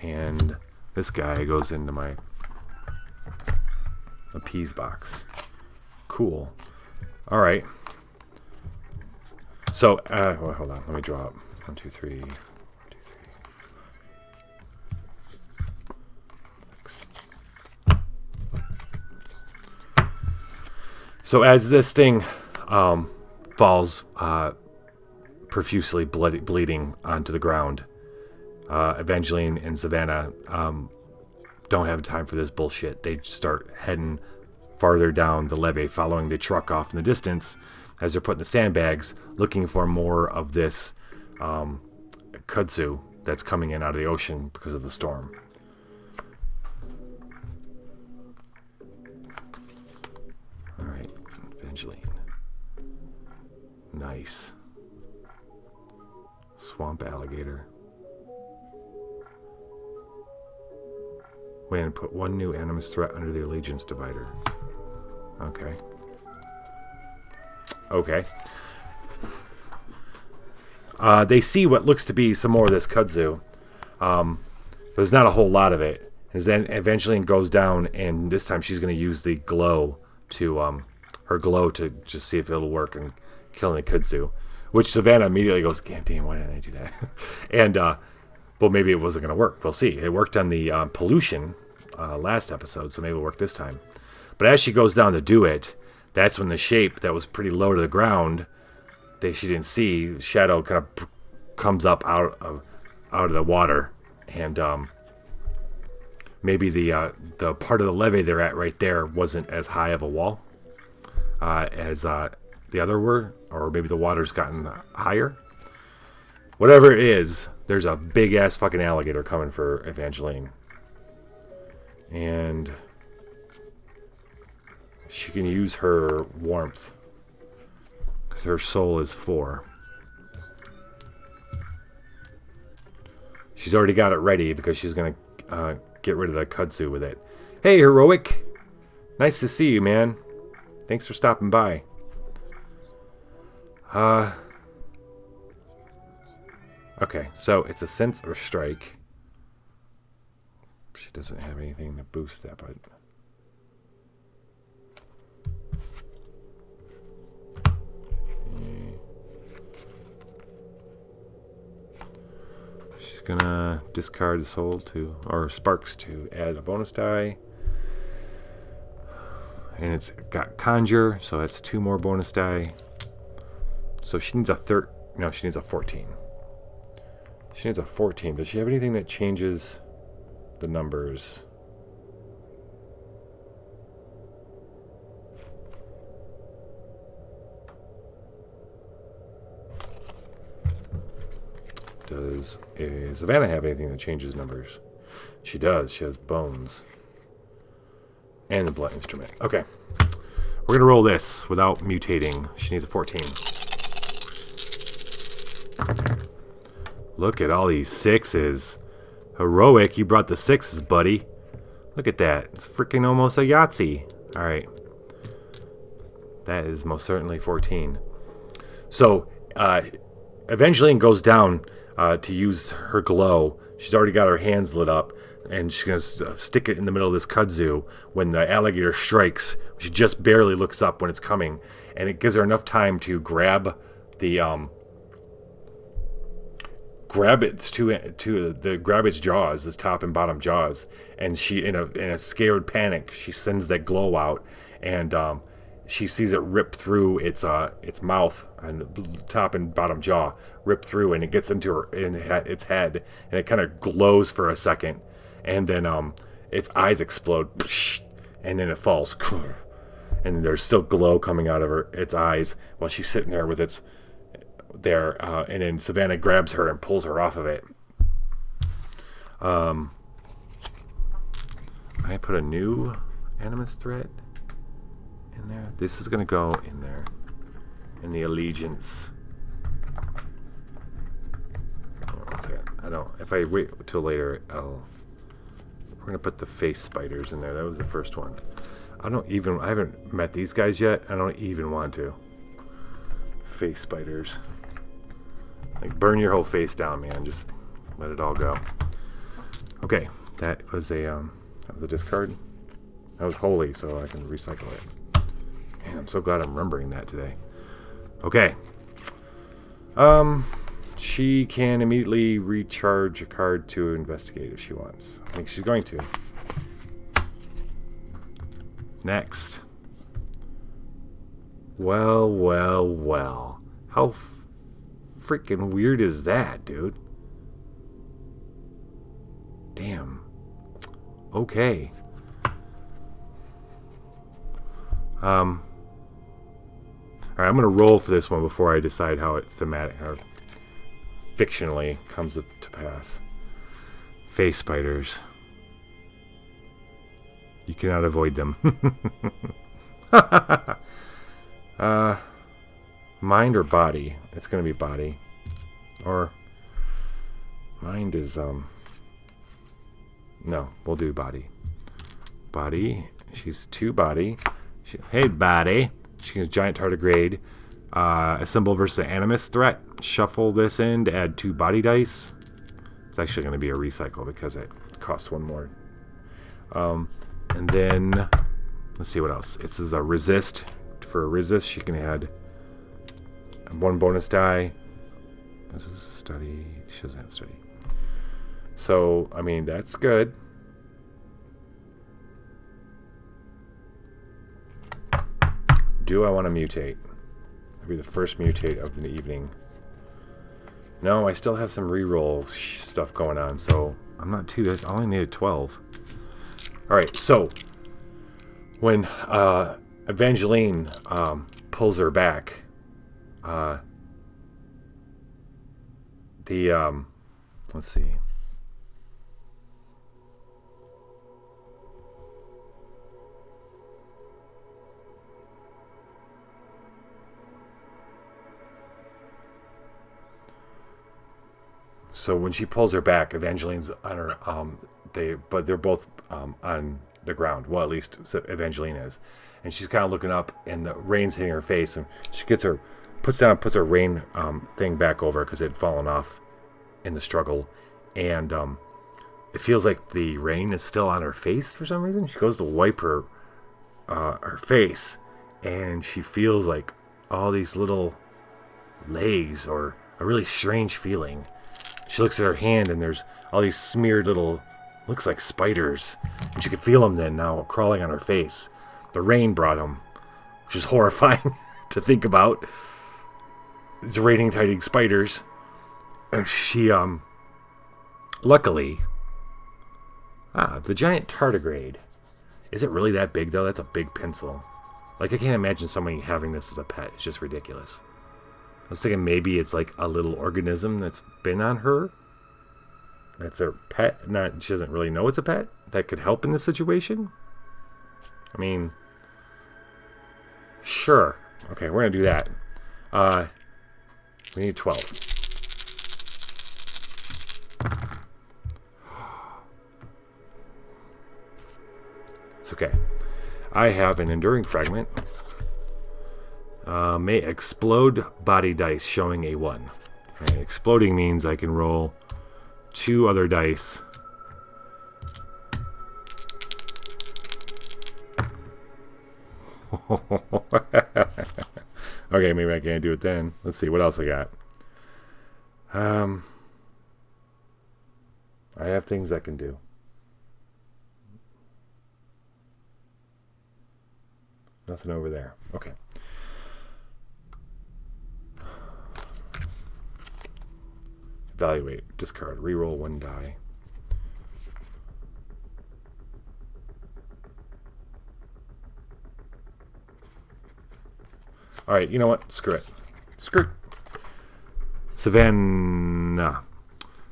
And this guy goes into my appease box. Cool. All right. So, well, hold on. Let me draw up. 1, 2, 3. 1, 2, 3. 6. So as this thing falls profusely bleeding onto the ground, Evangeline and Savannah don't have time for this bullshit. They start heading farther down the levee, following the truck off in the distance as they're putting the sandbags, looking for more of this kudzu that's coming in out of the ocean because of the storm. All right, Evangeline. Nice. Swamp alligator. Wait, and put one new animus threat under the allegiance divider. Okay. Okay. They see what looks to be some more of this kudzu. There's not a whole lot of it. And then Evangeline goes down, and this time she's going to use the glow to her glow to just see if it'll work in killing the kudzu. Which Savannah immediately goes, "God damn, why didn't I do that?" And well, maybe it wasn't going to work. We'll see. It worked on the pollution last episode, so maybe it'll work this time. But as she goes down to do it, that's when the shape that was pretty low to the ground, she didn't see, shadow kind of comes up out of the water, and maybe the part of the levee they're at right there wasn't as high of a wall as the other were, or maybe the water's gotten higher. Whatever it is, there's a big ass fucking alligator coming for Evangeline, and she can use her warmth because her soul is 4. She's already got it ready because she's gonna get rid of the kudzu with it. Hey, Heroic, nice to see you, man. Thanks for stopping by. Okay, so it's a sense or strike. She doesn't have anything to boost that, but she's gonna discard the soul or sparks to add a bonus die. And it's got conjure, so that's 2 more bonus die. So she needs she needs a 14. She needs a 14. Does she have anything that changes the numbers? Does Savannah have anything that changes numbers? She does. She has bones. And the blood instrument. Okay. We're going to roll this without mutating. She needs a 14. Look at all these 6s. Heroic, you brought the 6s, buddy. Look at that. It's freaking almost a Yahtzee. All right. That is most certainly 14. So, Evangeline goes down to use her glow. She's already got her hands lit up, and she's going to stick it in the middle of this kudzu when the alligator strikes. She just barely looks up when it's coming, and it gives her enough time to grab the grab its jaws, its top and bottom jaws, and she in a scared panic, she sends that glow out, and she sees it rip through its mouth and top and bottom jaw, rip through, and it gets into its head, and it kind of glows for a second, and then its eyes explode, and then it falls, and there's still glow coming out of its eyes while she's sitting there with its there, and then Savannah grabs her and pulls her off of it. I put a new animus threat in there. This is gonna go in there in the allegiance. One second. If I wait till later, we're gonna put the face spiders in there. That was the first one. I haven't met these guys yet. I don't even want to. Face spiders. Like, burn your whole face down, man. Just let it all go. Okay, that was a discard. That was holy, so I can recycle it. Man, I'm so glad I'm remembering that today. Okay. She can immediately recharge a card to investigate if she wants. I think she's going to. Next. Well. How freaking weird is that, dude? Damn. Okay. Alright, I'm gonna roll for this one before I decide how it thematic or fictionally comes to pass. Face spiders. You cannot avoid them. Mind or body? It's gonna be body. Or mind is no, we'll do body. Body. She's 2 body. Hey, body. She has giant tardigrade. A symbol versus an animus threat. Shuffle this in to add 2 body dice. It's actually going to be a recycle because it costs 1 more. And then, let's see what else. This is a resist. For a resist, she can add 1 bonus die. This is a study. She doesn't have study. So, I mean, that's good. Do I want to mutate? That'll be the first mutate of the evening. No, I still have some reroll stuff going on, so I'm not too... I only needed 12. Alright, so when Evangeline pulls her back, let's see. So when she pulls her back, Evangeline's on her. They're both on the ground. Well, at least Evangeline is, and she's kind of looking up, and the rain's hitting her face, and she puts her rain thing back over because it had fallen off in the struggle, and it feels like the rain is still on her face for some reason. She goes to wipe her face, and she feels like all these little legs, or a really strange feeling. She looks at her hand, and there's all these smeared little, looks like spiders. And she can feel them then now crawling on her face. The rain brought them, which is horrifying to think about. It's raining tiny spiders. And she, luckily, the giant tardigrade. Is it really that big, though? That's a big pencil. Like, I can't imagine somebody having this as a pet. It's just ridiculous. I was thinking maybe it's like a little organism that's been on her. That's her pet. She doesn't really know it's a pet. That could help in this situation. I mean, sure. Okay, we're going to do that. We need 12. It's okay. I have an enduring fragment. May explode body dice showing a 1. Okay, exploding means I can roll 2 other dice. Okay, maybe I can't do it then. Let's see what else I got. I have things I can do. Nothing over there. Okay. Evaluate. Discard. Reroll 1 die. Alright, you know what? Screw it. Screw it. Savannah.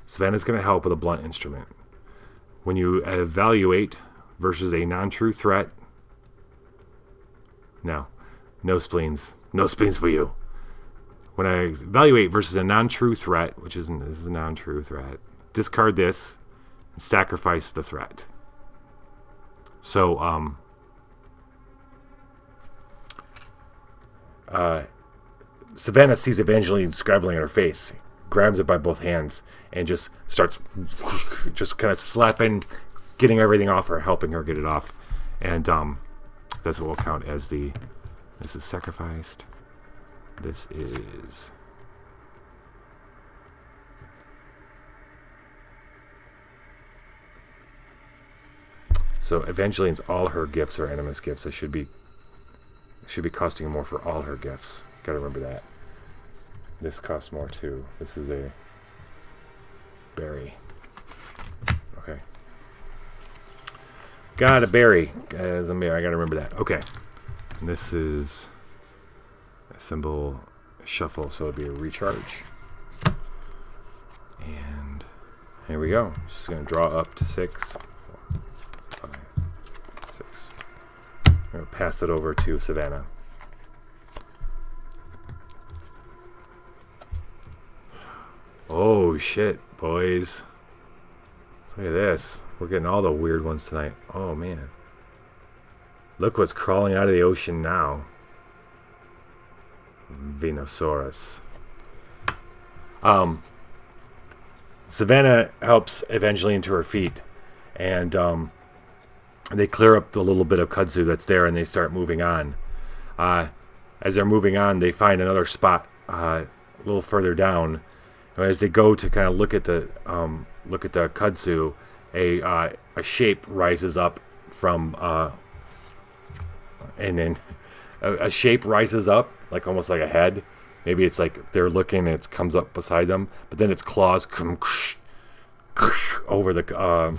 Savannah's going to help with a blunt instrument. When you evaluate versus a non-true threat. No. No spleens. No spleens for you. When I evaluate versus a non-true threat, this is a non-true threat, discard this and sacrifice the threat. So, Savannah sees Evangeline scrabbling at her face, grabs it by both hands, and just starts just kind of slapping, getting everything off her, helping her get it off. And that's what will count as this is sacrificed. This is So Evangeline's all her gifts are animus gifts. It should be costing more for all her gifts. Gotta remember that. This costs more too. This is a berry. Okay. Got a berry as a berry. I gotta remember that. Okay. And this is a symbol shuffle, so it'll be a recharge. And here we go. Just gonna draw up to 6. 4, 5, 6. I'm gonna pass it over to Savannah. Oh shit, boys. Look at this. We're getting all the weird ones tonight. Oh man. Look what's crawling out of the ocean now. Venusaurus. Savannah helps Evangeline to her feet, and they clear up the little bit of kudzu that's there, and they start moving on. As they're moving on, they find another spot a little further down. And as they go to kind of look at the kudzu, a shape rises up from, and then a shape rises up, like almost like a head. Maybe it's like they're looking and it comes up beside them, but then its claws come over the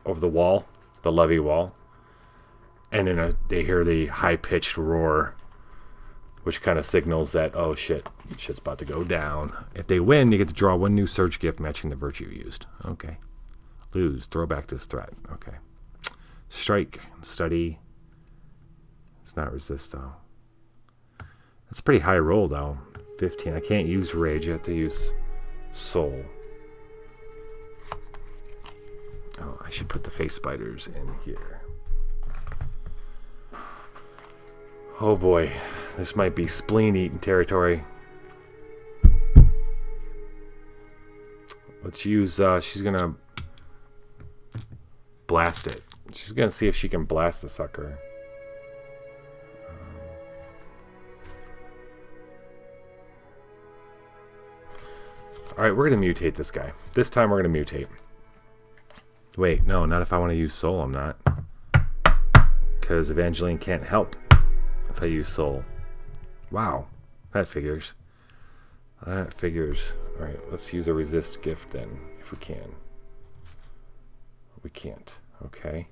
wall, the levee wall, and then they hear the high-pitched roar, which kind of signals that, oh shit, shit's about to go down. If they win, you get to draw 1 new surge gift matching the virtue used. Okay. Lose, throw back this threat. Okay. Strike, study. It's not resist though. That's a pretty high roll though. 15. I can't use rage. You have to use soul. Oh, I should put the face spiders in here. Oh boy, this might be spleen-eating territory. Let's use, she's gonna blast it. She's gonna see if she can blast the sucker. Alright, we're gonna mutate this guy. This time we're gonna mutate. Wait, no, not if I want to use soul, I'm not. Because Evangeline can't help if I use soul. Wow, that figures. That figures. Alright, let's use a resist gift then, if we can. We can't. Okay.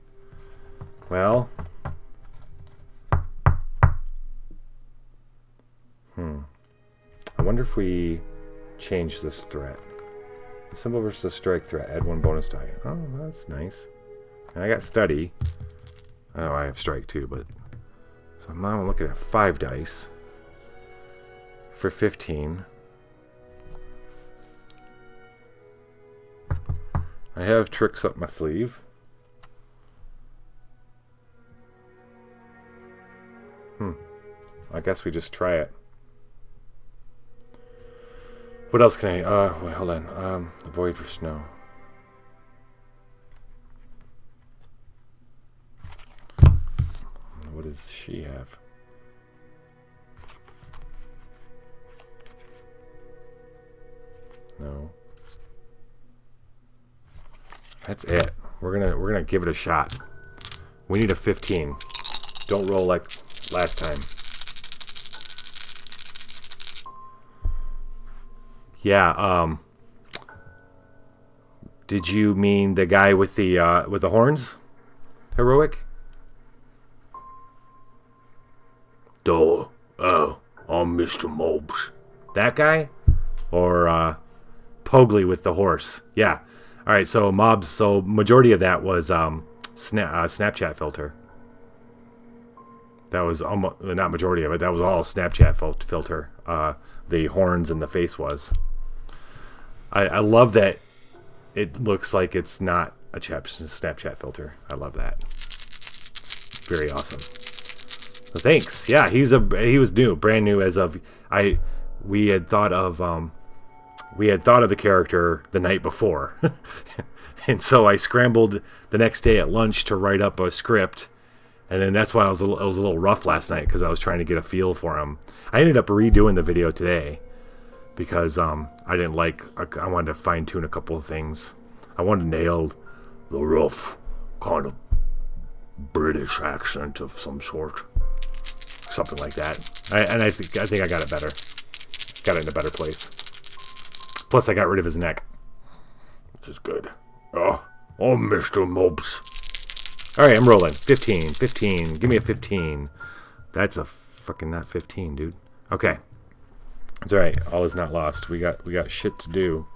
Well. I wonder if we change this threat. Symbol versus strike threat. Add 1 bonus die. Oh, that's nice. And I got study. Oh, I have strike too, but... So now I'm looking at 5 dice. For 15. I have tricks up my sleeve. I guess we just try it. What else can I... wait, hold on. Avoid for snow. What does she have? No. That's it. We're gonna give it a shot. We need a 15. Don't roll like last time. Yeah, did you mean the guy with the horns? Heroic? Oh, I'm Mr. Mobs. That guy? Or Pogli with the horse? Yeah. All right, so mobs. So majority of that was Snapchat filter. That was almost not majority of it. That was all Snapchat filter. The horns and the face was. I love that it looks like it's not a Snapchat filter. I love that. Very awesome. So thanks. Yeah, he was new, brand new as of we had thought of the character the night before. And so I scrambled the next day at lunch to write up a script. And then that's why it was a little rough last night, because I was trying to get a feel for him. I ended up redoing the video today because I wanted to fine tune a couple of things. I wanted to nail the rough kind of British accent of some sort. Something like that. I think I got it better. Got it in a better place. Plus, I got rid of his neck, which is good. Oh, Mr. Mobs. All right, I'm rolling. 15. Give me a 15. That's a fucking not 15, dude. Okay. It's all right. All is not lost. We got shit to do.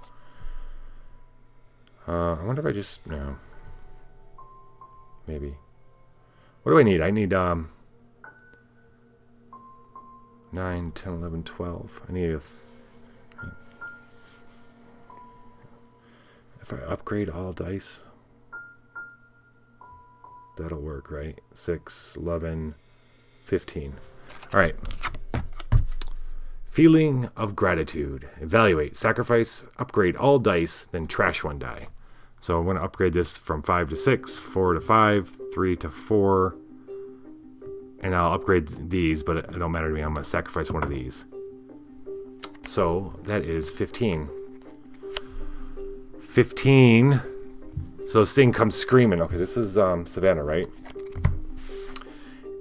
I wonder if I just... No. Maybe. What do I need? I need 9, 10, 11, 12. I need a... If I upgrade all dice, that'll work, right? 6, 11, 15. All right. Feeling of gratitude. Evaluate. Sacrifice. Upgrade all dice, then trash one die. So I'm going to upgrade this from 5 to 6, 4 to 5, 3 to 4. And I'll upgrade these, but it don't matter to me. I'm going to sacrifice one of these. So that is 15. 15. So this thing comes screaming. Okay, this is Savannah, right?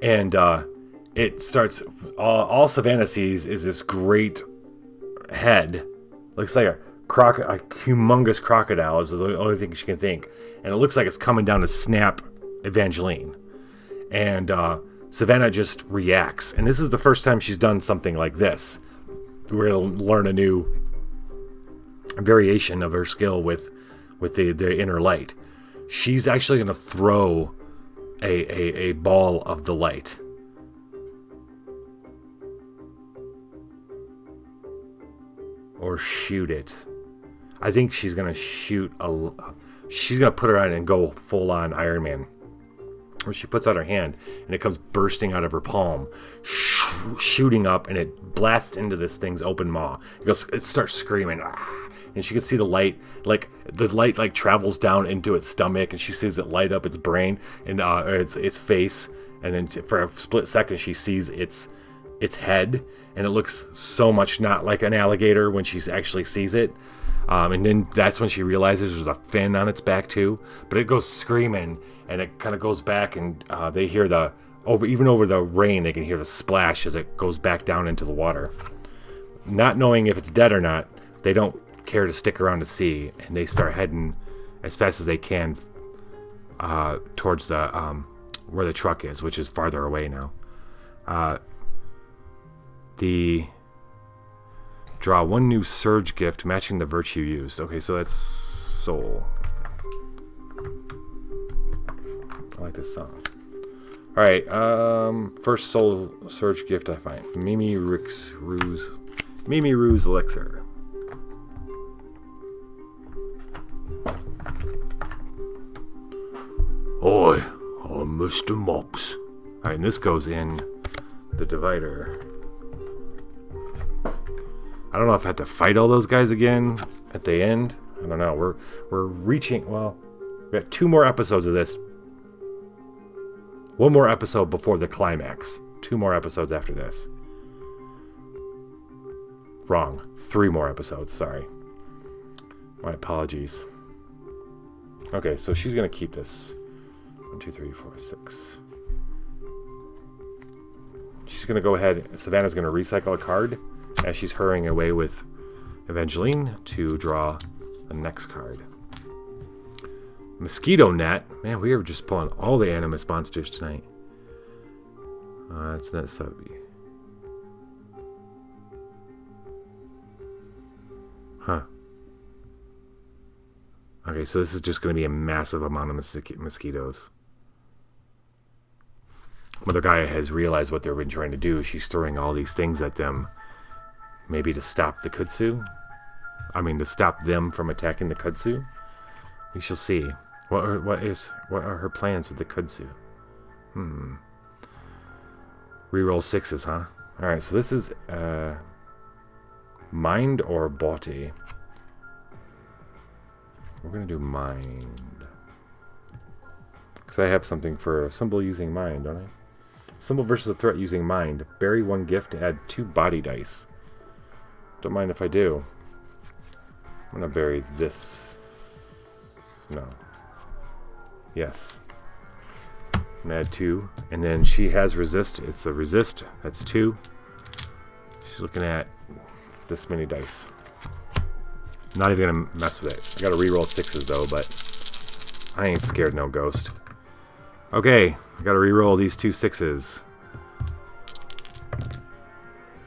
And it starts... All Savannah sees is this great head. Looks like a humongous crocodile is the only thing she can think. And it looks like it's coming down to snap Evangeline. And Savannah just reacts. And this is the first time she's done something like this. We're going to learn a new variation of her skill with the inner light. She's actually going to throw a ball of the light. Or shoot it. I think she's going to shoot she's going to put her on and go full on Iron Man. Where she puts out her hand and it comes bursting out of her palm, shooting up, and it blasts into this thing's open maw. It starts screaming, and she can see the light, travels down into its stomach, and she sees it light up its brain and its face, and then for a split second she sees its head, and it looks so much not like an alligator when she actually sees it. And then that's when she realizes there's a fin on its back too. But it goes screaming, and it kind of goes back, and they hear even over the rain, they can hear the splash as it goes back down into the water. Not knowing if it's dead or not, they don't care to stick around to see, and they start heading as fast as they can towards the where the truck is, which is farther away now. Draw one new surge gift matching the virtue used. Okay, so that's soul. I like this song. Alright, first soul surge gift I find. Mimi Ruse Elixir. Oi, I'm Mr. Mops. Alright, and this goes in the divider. I don't know if I have to fight all those guys again at the end. I don't know. We're reaching... Well, we got 2 more episodes of this. 1 more episode before the climax. 2 more episodes after this. Wrong. 3 more episodes. Sorry. My apologies. Okay, so she's going to keep this. 1, 2, 3, 4, 6. She's going to go ahead. Savannah's going to recycle a card as she's hurrying away with Evangeline to draw the next card. Mosquito net. Man, we are just pulling all the animus monsters tonight. That's not Subby. Huh. Okay, so this is just going to be a massive amount of mosquitoes. Mother Gaia has realized what they've been trying to do. She's throwing all these things at them. Maybe to stop the kudzu? To stop them from attacking the kudzu? We shall see. What are her plans with the kudzu? Reroll 6s, huh? Alright, so this is mind or body? We're going to do mind. Because I have something for a symbol using mind, don't I? Symbol versus a threat using mind. Bury 1 gift to add 2 body dice. Don't mind if I do. I'm going to bury this. No. Yes. I'm gonna add 2. And then she has resist. It's a resist. That's 2. She's looking at this many dice. Not even gonna mess with it. I gotta reroll 6s though, but I ain't scared no ghost. Okay, I gotta reroll these 2 6s.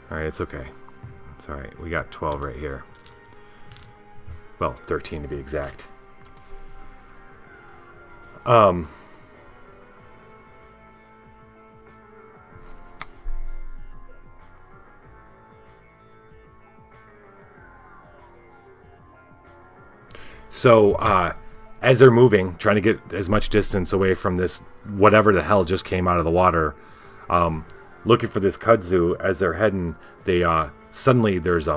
Alright, it's okay. It's alright. We got 12 right here. Well, 13 to be exact. So, as they're moving, trying to get as much distance away from this whatever the hell just came out of the water, looking for this kudzu, as they're heading, they suddenly there's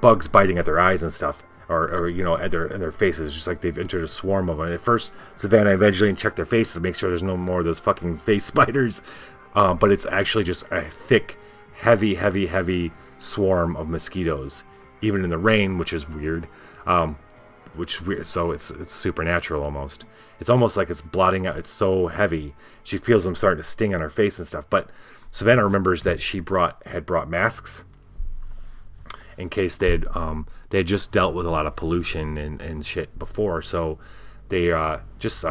bugs biting at their eyes and stuff, or you know, at their faces, just like they've entered a swarm of them. And at first, Savannah eventually checked their faces to make sure there's no more of those fucking face spiders, but it's actually just a thick, heavy swarm of mosquitoes, even in the rain, which is weird. So it's supernatural almost. It's almost like it's blotting out. It's so heavy. She feels them starting to sting on her face and stuff. But Savannah remembers that she had brought masks in case they had just dealt with a lot of pollution and shit before. So they just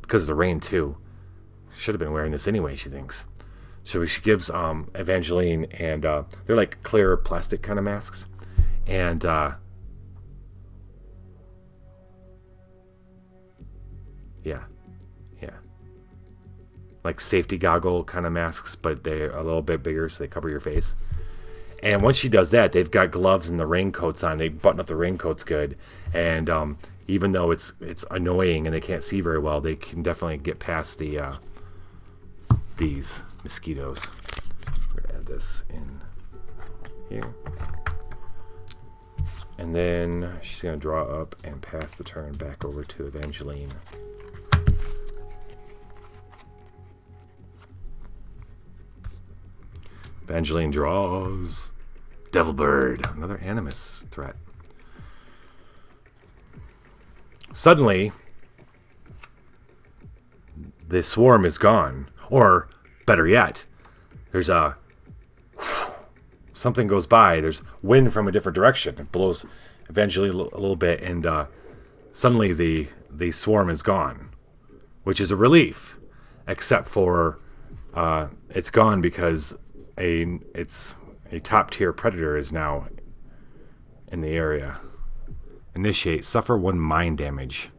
because of the rain too, should have been wearing this anyway, she thinks. So she gives Evangeline, and they're like clear plastic kind of masks, and yeah, like safety goggle kind of masks, but they're a little bit bigger, so they cover your face. And once she does that, they've got gloves and the raincoats on. They button up the raincoats good, and even though it's annoying and they can't see very well, they can definitely get past these mosquitoes. We're gonna add this in here, and then she's gonna draw up and pass the turn back over to Evangeline. Evangeline draws Devil Bird, another animus threat. Suddenly, the swarm is gone. Or, better yet, there's something goes by. There's wind from a different direction. It blows Evangeline a little bit, and suddenly the swarm is gone, which is a relief, except for it's gone because it's a top tier predator is now in the area. Initiate, suffer 1 mind damage,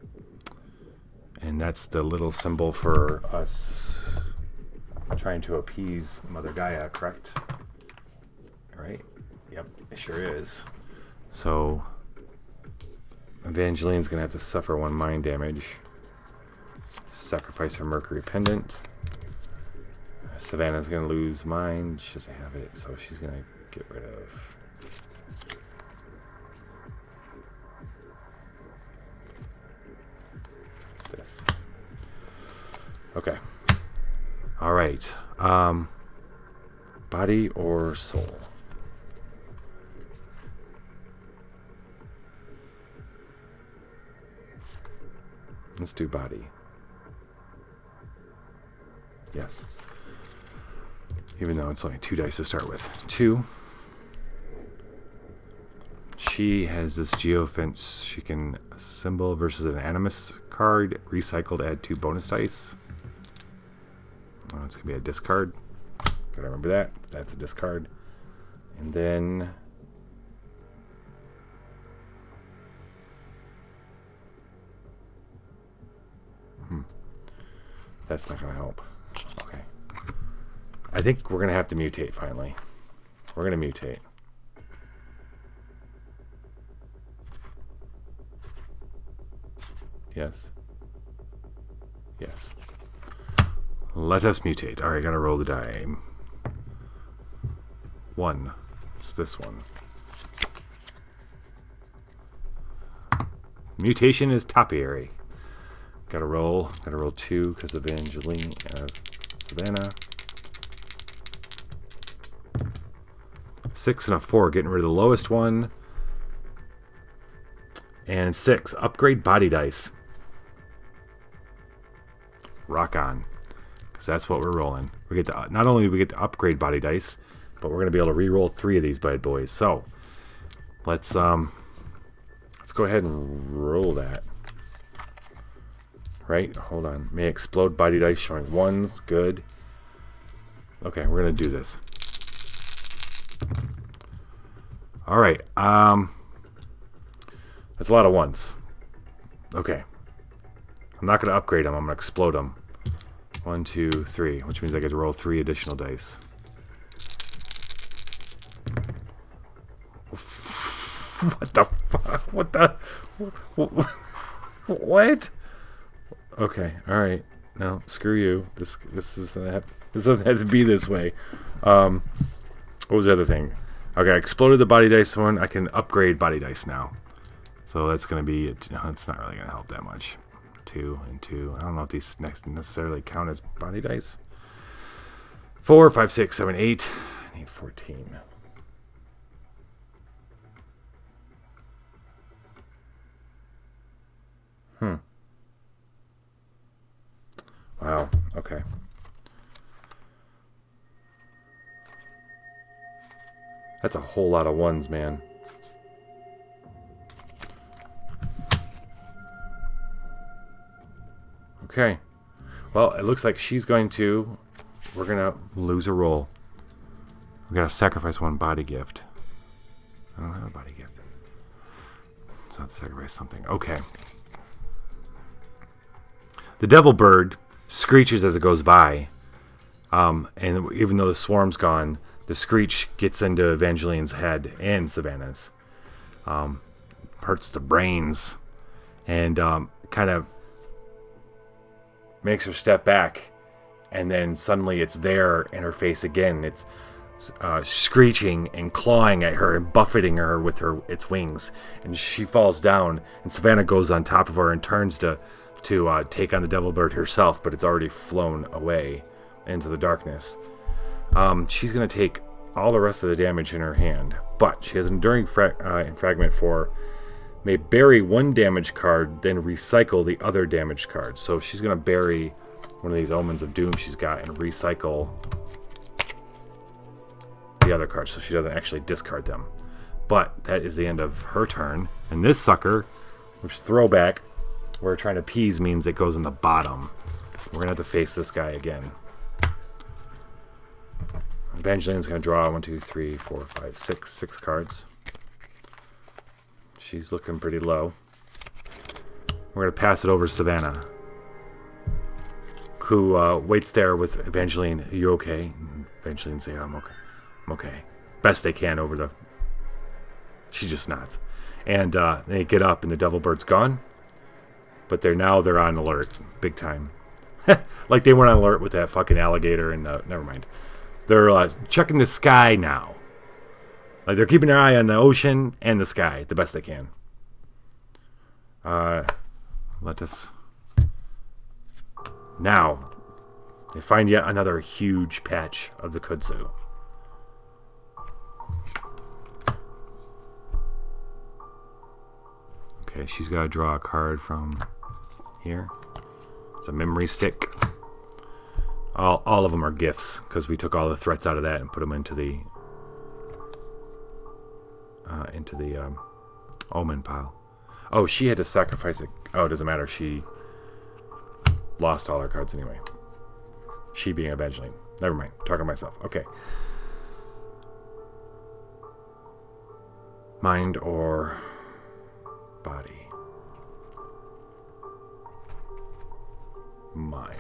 and that's the little symbol for us trying to appease Mother Gaia, correct? All right. Yep, it sure is. So Evangeline's gonna have to suffer 1 mind damage. Sacrifice her Mercury pendant. Savannah's gonna lose mind. She doesn't have it, so she's gonna get rid of this. Okay. All right. Body or soul? Let's do body. Yes. Even though it's only 2 dice to start with. 2. She has this geofence. She can symbol versus an animus card. Recycled, add 2 bonus dice. Oh, it's going to be a discard. Gotta remember that. That's a discard. And then that's not going to help. Okay. I think we're going to have to mutate finally. We're going to mutate. Yes. Yes. Let us mutate. Alright, gotta roll the die. 1. It's this one. Mutation is topiary. Gotta roll 2 because of Evangeline, Savannah. 6 and a 4, getting rid of the lowest one. And 6, upgrade body dice. Rock on. because that's what we're rolling. We get to, not only do we get to upgrade body dice, but we're going to be able to re-roll 3 of these bad boys. So let's go ahead and roll that. Right? Hold on. May explode body dice showing 1s. Good. Okay, we're going to do this. All right. That's a lot of 1s. Okay. I'm not going to upgrade them. I'm going to explode them. 1, 2, 3, which means I get to roll 3 additional dice. What the fuck? What the? What? Okay. All right. No, screw you. This doesn't have to be this way. What was the other thing? Okay, I exploded the body dice one. I can upgrade body dice now. So that's going to be, it's not really going to help that much. 2 and 2. I don't know if these necessarily count as body dice. 4, 5, 6, 7, 8. I need 14. Wow. Okay. That's a whole lot of 1s, man. Okay. Well, it looks like she's going to... We're going to lose a roll. We're going to sacrifice 1 body gift. I don't have a body gift. So I have to sacrifice something. Okay. The devil bird screeches as it goes by. And even though the swarm's gone, the screech gets into Evangeline's head and Savannah's. Hurts the brains. And kind of makes her step back. And then suddenly it's there in her face again. It's screeching and clawing at her and buffeting her with its wings. And she falls down. And Savannah goes on top of her and turns to take on the devil bird herself, but it's already flown away into the darkness. She's going to take all the rest of the damage in her hand, but she has an enduring fragment for may bury 1 damage card, then recycle the other damage card. So she's going to bury one of these omens of doom she's got and recycle the other cards, so she doesn't actually discard them. But that is the end of her turn, and this sucker, which is throwback, we're trying to appease means it goes in the bottom. We're going to have to face this guy again. Evangeline's going to draw 1, 2, 3, 4, 5, 6 cards. She's looking pretty low. We're going to pass it over to Savannah, who waits there with Evangeline. Are you okay? Evangeline says, I'm okay. I'm okay. Best they can over the... She just nods. And they get up and the devil bird's gone. But they're on alert, big time. Like they weren't on alert with that fucking alligator and never mind. They're checking the sky now. Like they're keeping their eye on the ocean and the sky the best they can. Let us... Now, they find yet another huge patch of the kudzu. Okay, she's got to draw a card from here. It's a memory stick. All of them are gifts because we took all the threats out of that and put them into the omen pile. Oh, she had to sacrifice it. Oh, it doesn't matter. She lost all her cards anyway. She being Evangeline. Never mind. Talking to myself. Okay. Mind or body? Mind.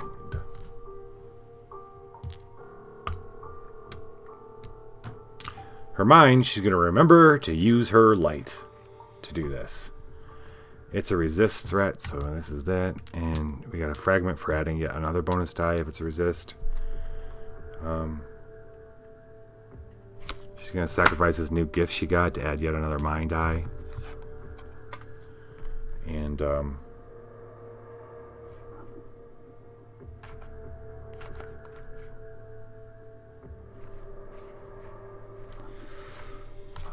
Her mind, she's going to remember to use her light to do this. It's a resist threat, so this is that. And we got a fragment for adding yet another bonus die if it's a resist. She's going to sacrifice this new gift she got to add yet another mind die. And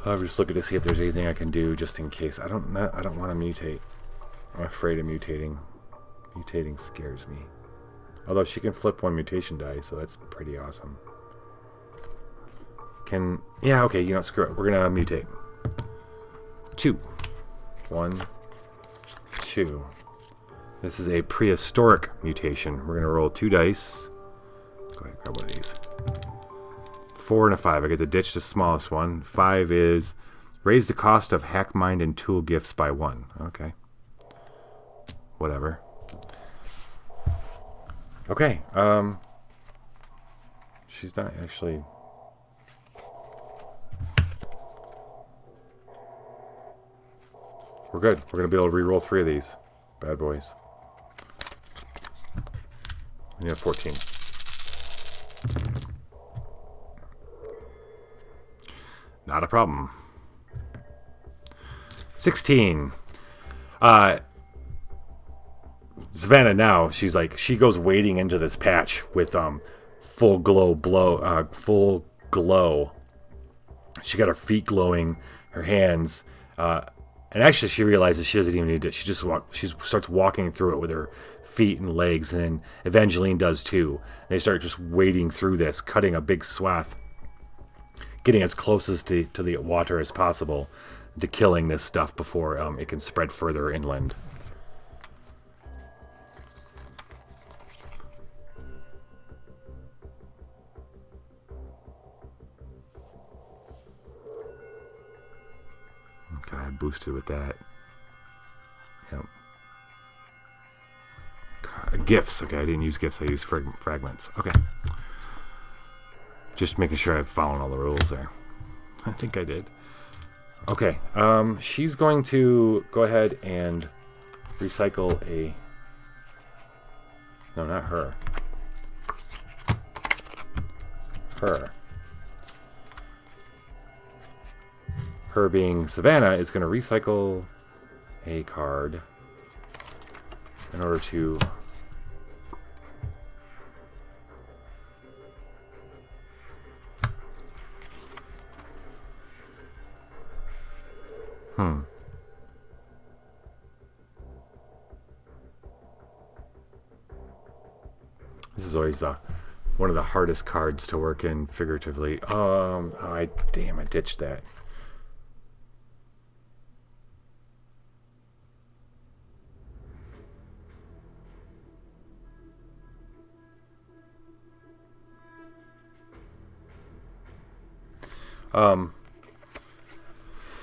I'm just looking to see if there's anything I can do just in case. I don't want to mutate. I'm afraid of mutating. Mutating scares me. Although she can flip one mutation die, so that's pretty awesome. Yeah, okay, you know, screw it. We're gonna mutate. 2. 1, 2. This is a prehistoric mutation. We're gonna roll 2 dice. Go ahead, grab one of these. 4 and a 5. I get to ditch the smallest one. 5 is raise the cost of hack mind and tool gifts by 1. Okay. Whatever. Okay. She's not actually. We're good. We're gonna be able to re-roll 3 of these bad boys. We have 14. Not a problem. 16. Savannah now, she's like, she goes wading into this patch with full glow. She got her feet glowing, her hands, and actually she realizes she doesn't even need it. She starts walking through it with her feet and legs, and then Evangeline does too. They start just wading through this, cutting a big swath, getting as close as to the water as possible, to killing this stuff before it can spread further inland. Okay, I boosted with that. Yep. Gifts. Okay, I didn't use gifts. I used fragments. Okay. Just making sure I've followed all the rules there. I think I did. Okay. She's going to go ahead and recycle a... No, not her. Her. Her being Savannah is going to recycle a card in order to This is always one of the hardest cards to work in figuratively. I ditched that.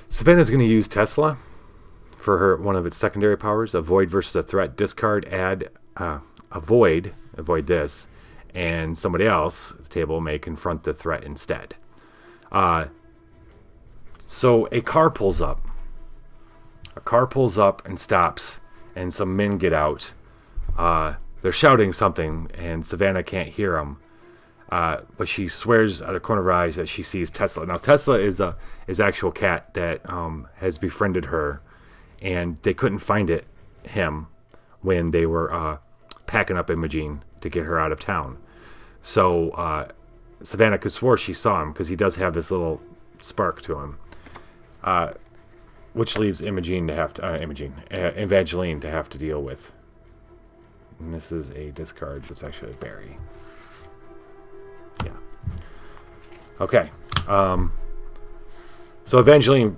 Savannah's going to use Tesla for one of its secondary powers. Avoid versus a threat. Discard, add, avoid this, and somebody else at the table may confront the threat instead. So a car pulls up. A car pulls up and stops, and some men get out. They're shouting something, and Savannah can't hear them. But she swears out of the corner of her eyes that she sees Tesla. Now, Tesla is actual cat that has befriended her, and they couldn't find him when they were packing up Imogene to get her out of town. So Savannah could swear she saw him because he does have this little spark to him, which leaves Evangeline to have to deal with. And this is a discard, so it's actually a berry. Yeah. Okay. So Evangeline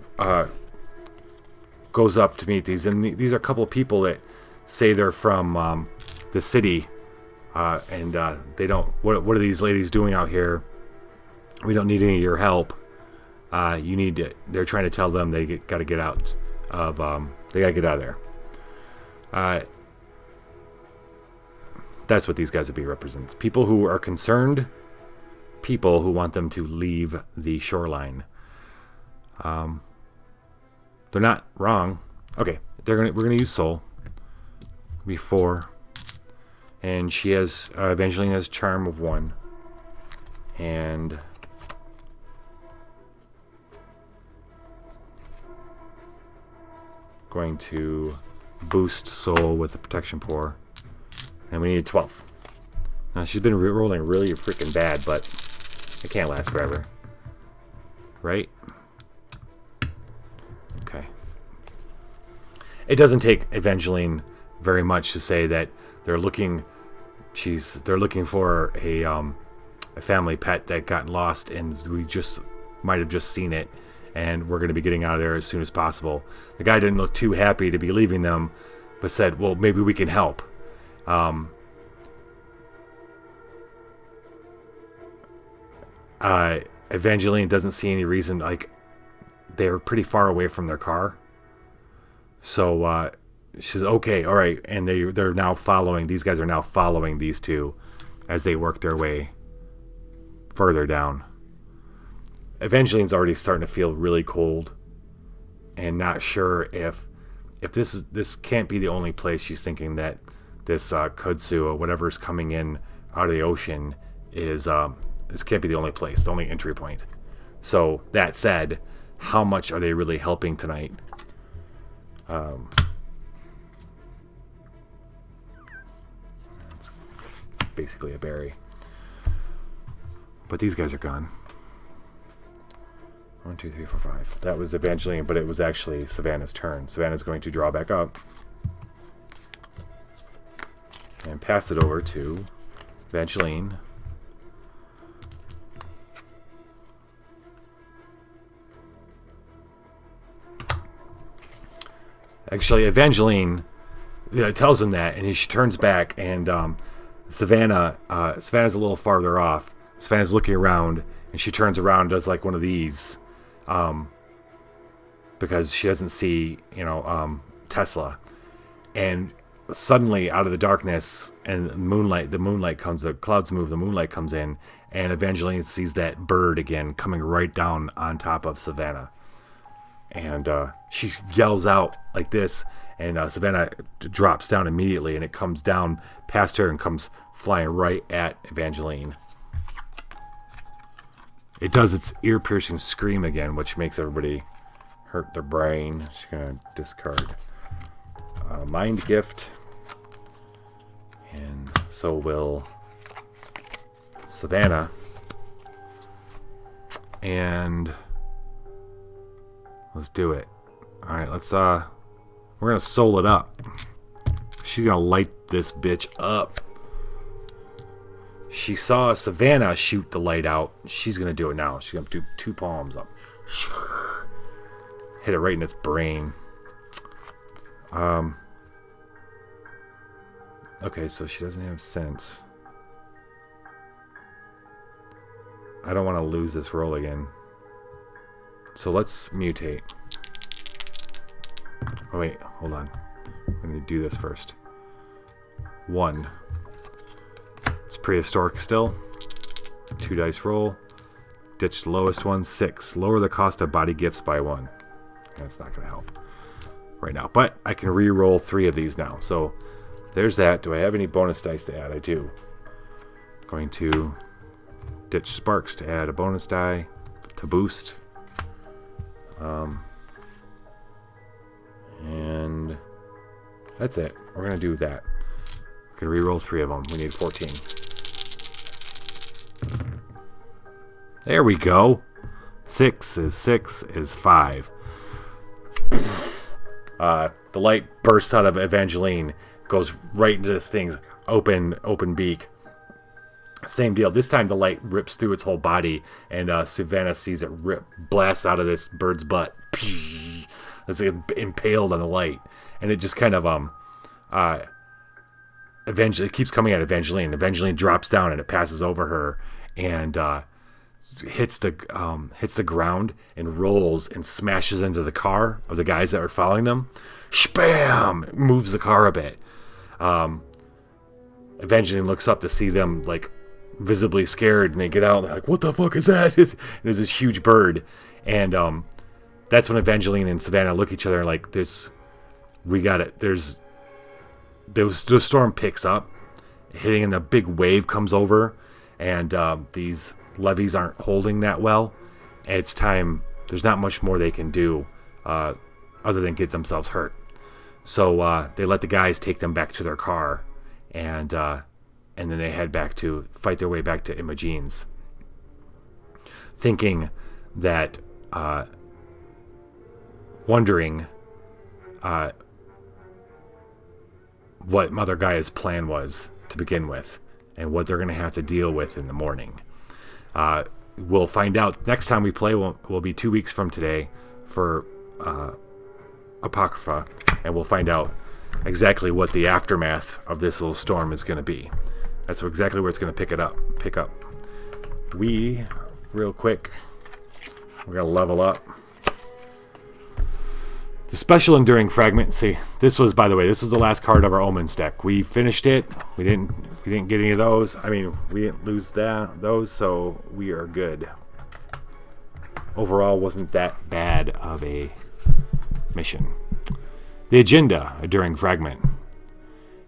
goes up to meet these, and these are a couple of people that say they're from the city, and they don't. What are these ladies doing out here? We don't need any of your help. You need to. They're trying to tell them they got to get out of. They got to get out of there. That's what these guys would be represents. People who are concerned. People who want them to leave the shoreline. They're not wrong. Okay, we're gonna use Soul. Be 4, and she has Evangeline has Charm of 1, and going to boost Soul with the Protection Pour, and we need 12. Now she's been rolling really freaking bad, but it can't last forever. Right? Okay. It doesn't take Evangeline very much to say that they're looking they're looking for a family pet that got lost, and we just might have just seen it, and we're going to be getting out of there as soon as possible. The guy didn't look too happy to be leaving them, but said, well, maybe we can help. Evangeline doesn't see any reason, like, they're pretty far away from their car. So she says, okay, all right. And they're now following, these guys are now following these two as they work their way further down. Evangeline's already starting to feel really cold and not sure if this can't be the only place. She's thinking that this kudzu or whatever's coming in out of the ocean is this can't be the only place, the only entry point. So that said, how much are they really helping tonight? It's basically a berry. But these guys are gone. 1, 2, 3, 4, 5. That was Evangeline, but it was actually Savannah's turn. Savannah's going to draw back up and pass it over to Evangeline. Actually, Evangeline tells him that, and she turns back, and Savannah's a little farther off. Savannah's looking around, and she turns around and does like one of these, because she doesn't see, Tesla. And suddenly, out of the darkness and the moonlight comes, the clouds move, the moonlight comes in, and Evangeline sees that bird again coming right down on top of Savannah. And she yells out like this, and Savannah drops down immediately, and it comes down past her and comes flying right at Evangeline. It does its ear-piercing scream again, which makes everybody hurt their brain. She's going to discard Mind Gift, and so will Savannah. And let's do it. All right, we're gonna soul it up. She's gonna light this bitch up. She saw Savannah shoot the light out. She's gonna do it now. She's gonna do 2 palms up. Hit it right in its brain. Okay, so she doesn't have sense. I don't want to lose this roll again. So let's mutate. Oh wait, hold on. I'm going to do this first. 1. It's prehistoric still. 2 dice roll. Ditch the lowest one. 6. Lower the cost of body gifts by 1. That's not going to help right now. But I can re-roll 3 of these now. So there's that. Do I have any bonus dice to add? I do. Going to ditch sparks to add a bonus die to boost. And that's it. We're going to do that. We're going to re-roll 3 of them. We need 14. There we go. 6 is 5. The light bursts out of Evangeline, goes right into this thing's open beak. Same deal. This time the light rips through its whole body, and Savannah sees it blast out of this bird's butt. It's impaled on the light, and it just kind of it keeps coming at Evangeline. Evangeline drops down, and it passes over her, and hits the ground and rolls and smashes into the car of the guys that are following them. Spam! Moves the car a bit. Evangeline looks up to see them like visibly scared, and they get out and they're like, what the fuck is that? There's this huge bird, and that's when Evangeline and Savannah look at each other and like, we got it. The storm picks up, hitting, and a big wave comes over, and these levees aren't holding that well. And it's time. There's not much more they can do other than get themselves hurt. So they let the guys take them back to their car, and then they head back to fight their way back to Imogene's, thinking that, wondering what Mother Gaia's plan was to begin with. and what they're going to have to deal with in the morning. We'll find out next time we play. Will be 2 weeks from today for Apocrypha, and we'll find out exactly what the aftermath of this little storm is going to be. That's exactly where it's going to pick up. Real quick, we're going to level up. The special enduring fragment. See, this was, by the way, the last card of our omens deck. We finished it. We didn't get any of those. I mean, we didn't lose those, so we are good. Overall, wasn't that bad of a mission. The agenda, enduring fragment.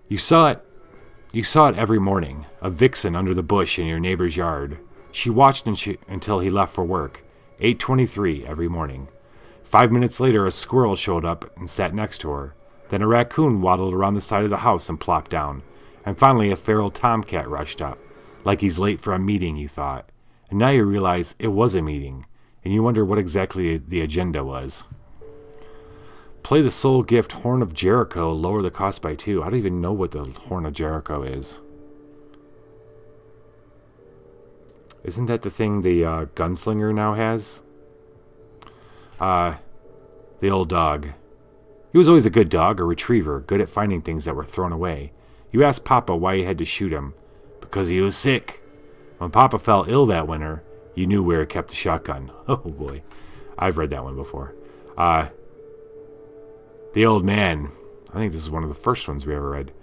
You saw it every morning. A vixen under the bush in your neighbor's yard. She watched until he left for work. 8:23 every morning. 5 minutes later, a squirrel showed up and sat next to her. Then a raccoon waddled around the side of the house and plopped down. And finally, a feral tomcat rushed up. Like he's late for a meeting, you thought. And now you realize it was a meeting. And you wonder what exactly the agenda was. Play the Soul Gift Horn of Jericho, lower the cost by 2. I don't even know what the Horn of Jericho is. Isn't that the thing the gunslinger now has? The old dog. He was always a good dog, a retriever, good at finding things that were thrown away. You asked Papa why he had to shoot him. Because he was sick. When Papa fell ill that winter, you knew where he kept the shotgun. Oh boy. I've read that one before. The old man. I think this is one of the first ones we ever read.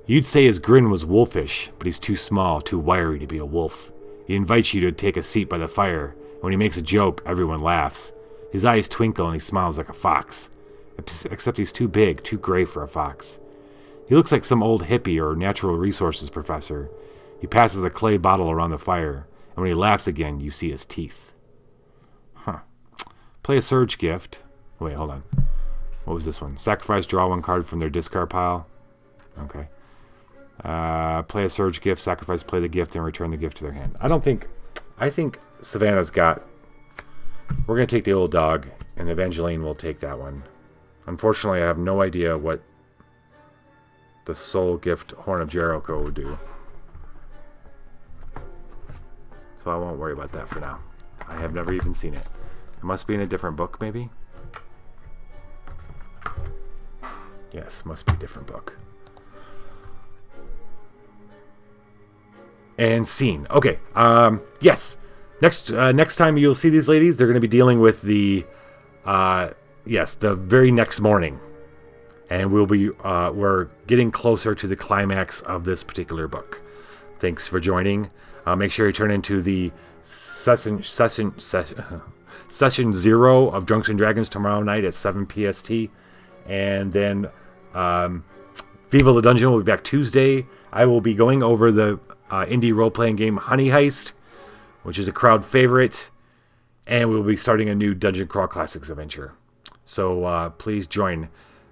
You'd say his grin was wolfish, but he's too small, too wiry to be a wolf. He invites you to take a seat by the fire. And when he makes a joke, everyone laughs. His eyes twinkle and he smiles like a fox. Except he's too big, too gray for a fox. He looks like some old hippie or natural resources professor. He passes a clay bottle around the fire, and when he laughs again, you see his teeth. Play a surge gift. Wait, hold on. What was this one? Sacrifice, draw one card from their discard pile. Okay. Play a surge gift, sacrifice, play the gift, and return the gift to their hand. I think Savannah's got... We're going to take the old dog, and Evangeline will take that one. Unfortunately, I have no idea what the Soul Gift Horn of Jericho would do. So I won't worry about that for now. I have never even seen it. It must be in a different book, maybe? Yes, must be a different book. And scene. Okay. Yes. Next time you'll see these ladies, they're going to be dealing with the very next morning, and we're getting closer to the climax of this particular book. Thanks for joining. Make sure you turn into the session 0 of Drunks and Dragons tomorrow night at 7 PST, and then Viva la Dungeon will be back Tuesday. I will be going over the indie role-playing game Honey Heist, which is a crowd favorite, and we'll be starting a new Dungeon Crawl Classics adventure. So please join.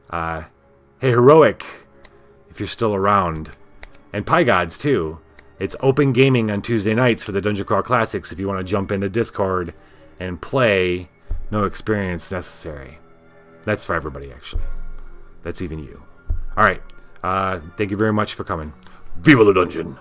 Hey, Heroic, if you're still around, and Pie Gods too. It's open gaming on Tuesday nights for the Dungeon Crawl Classics if you want to jump into Discord and play. No experience necessary. That's for everybody, actually. That's even you. All right. Thank you very much for coming. Viva la Dungeon!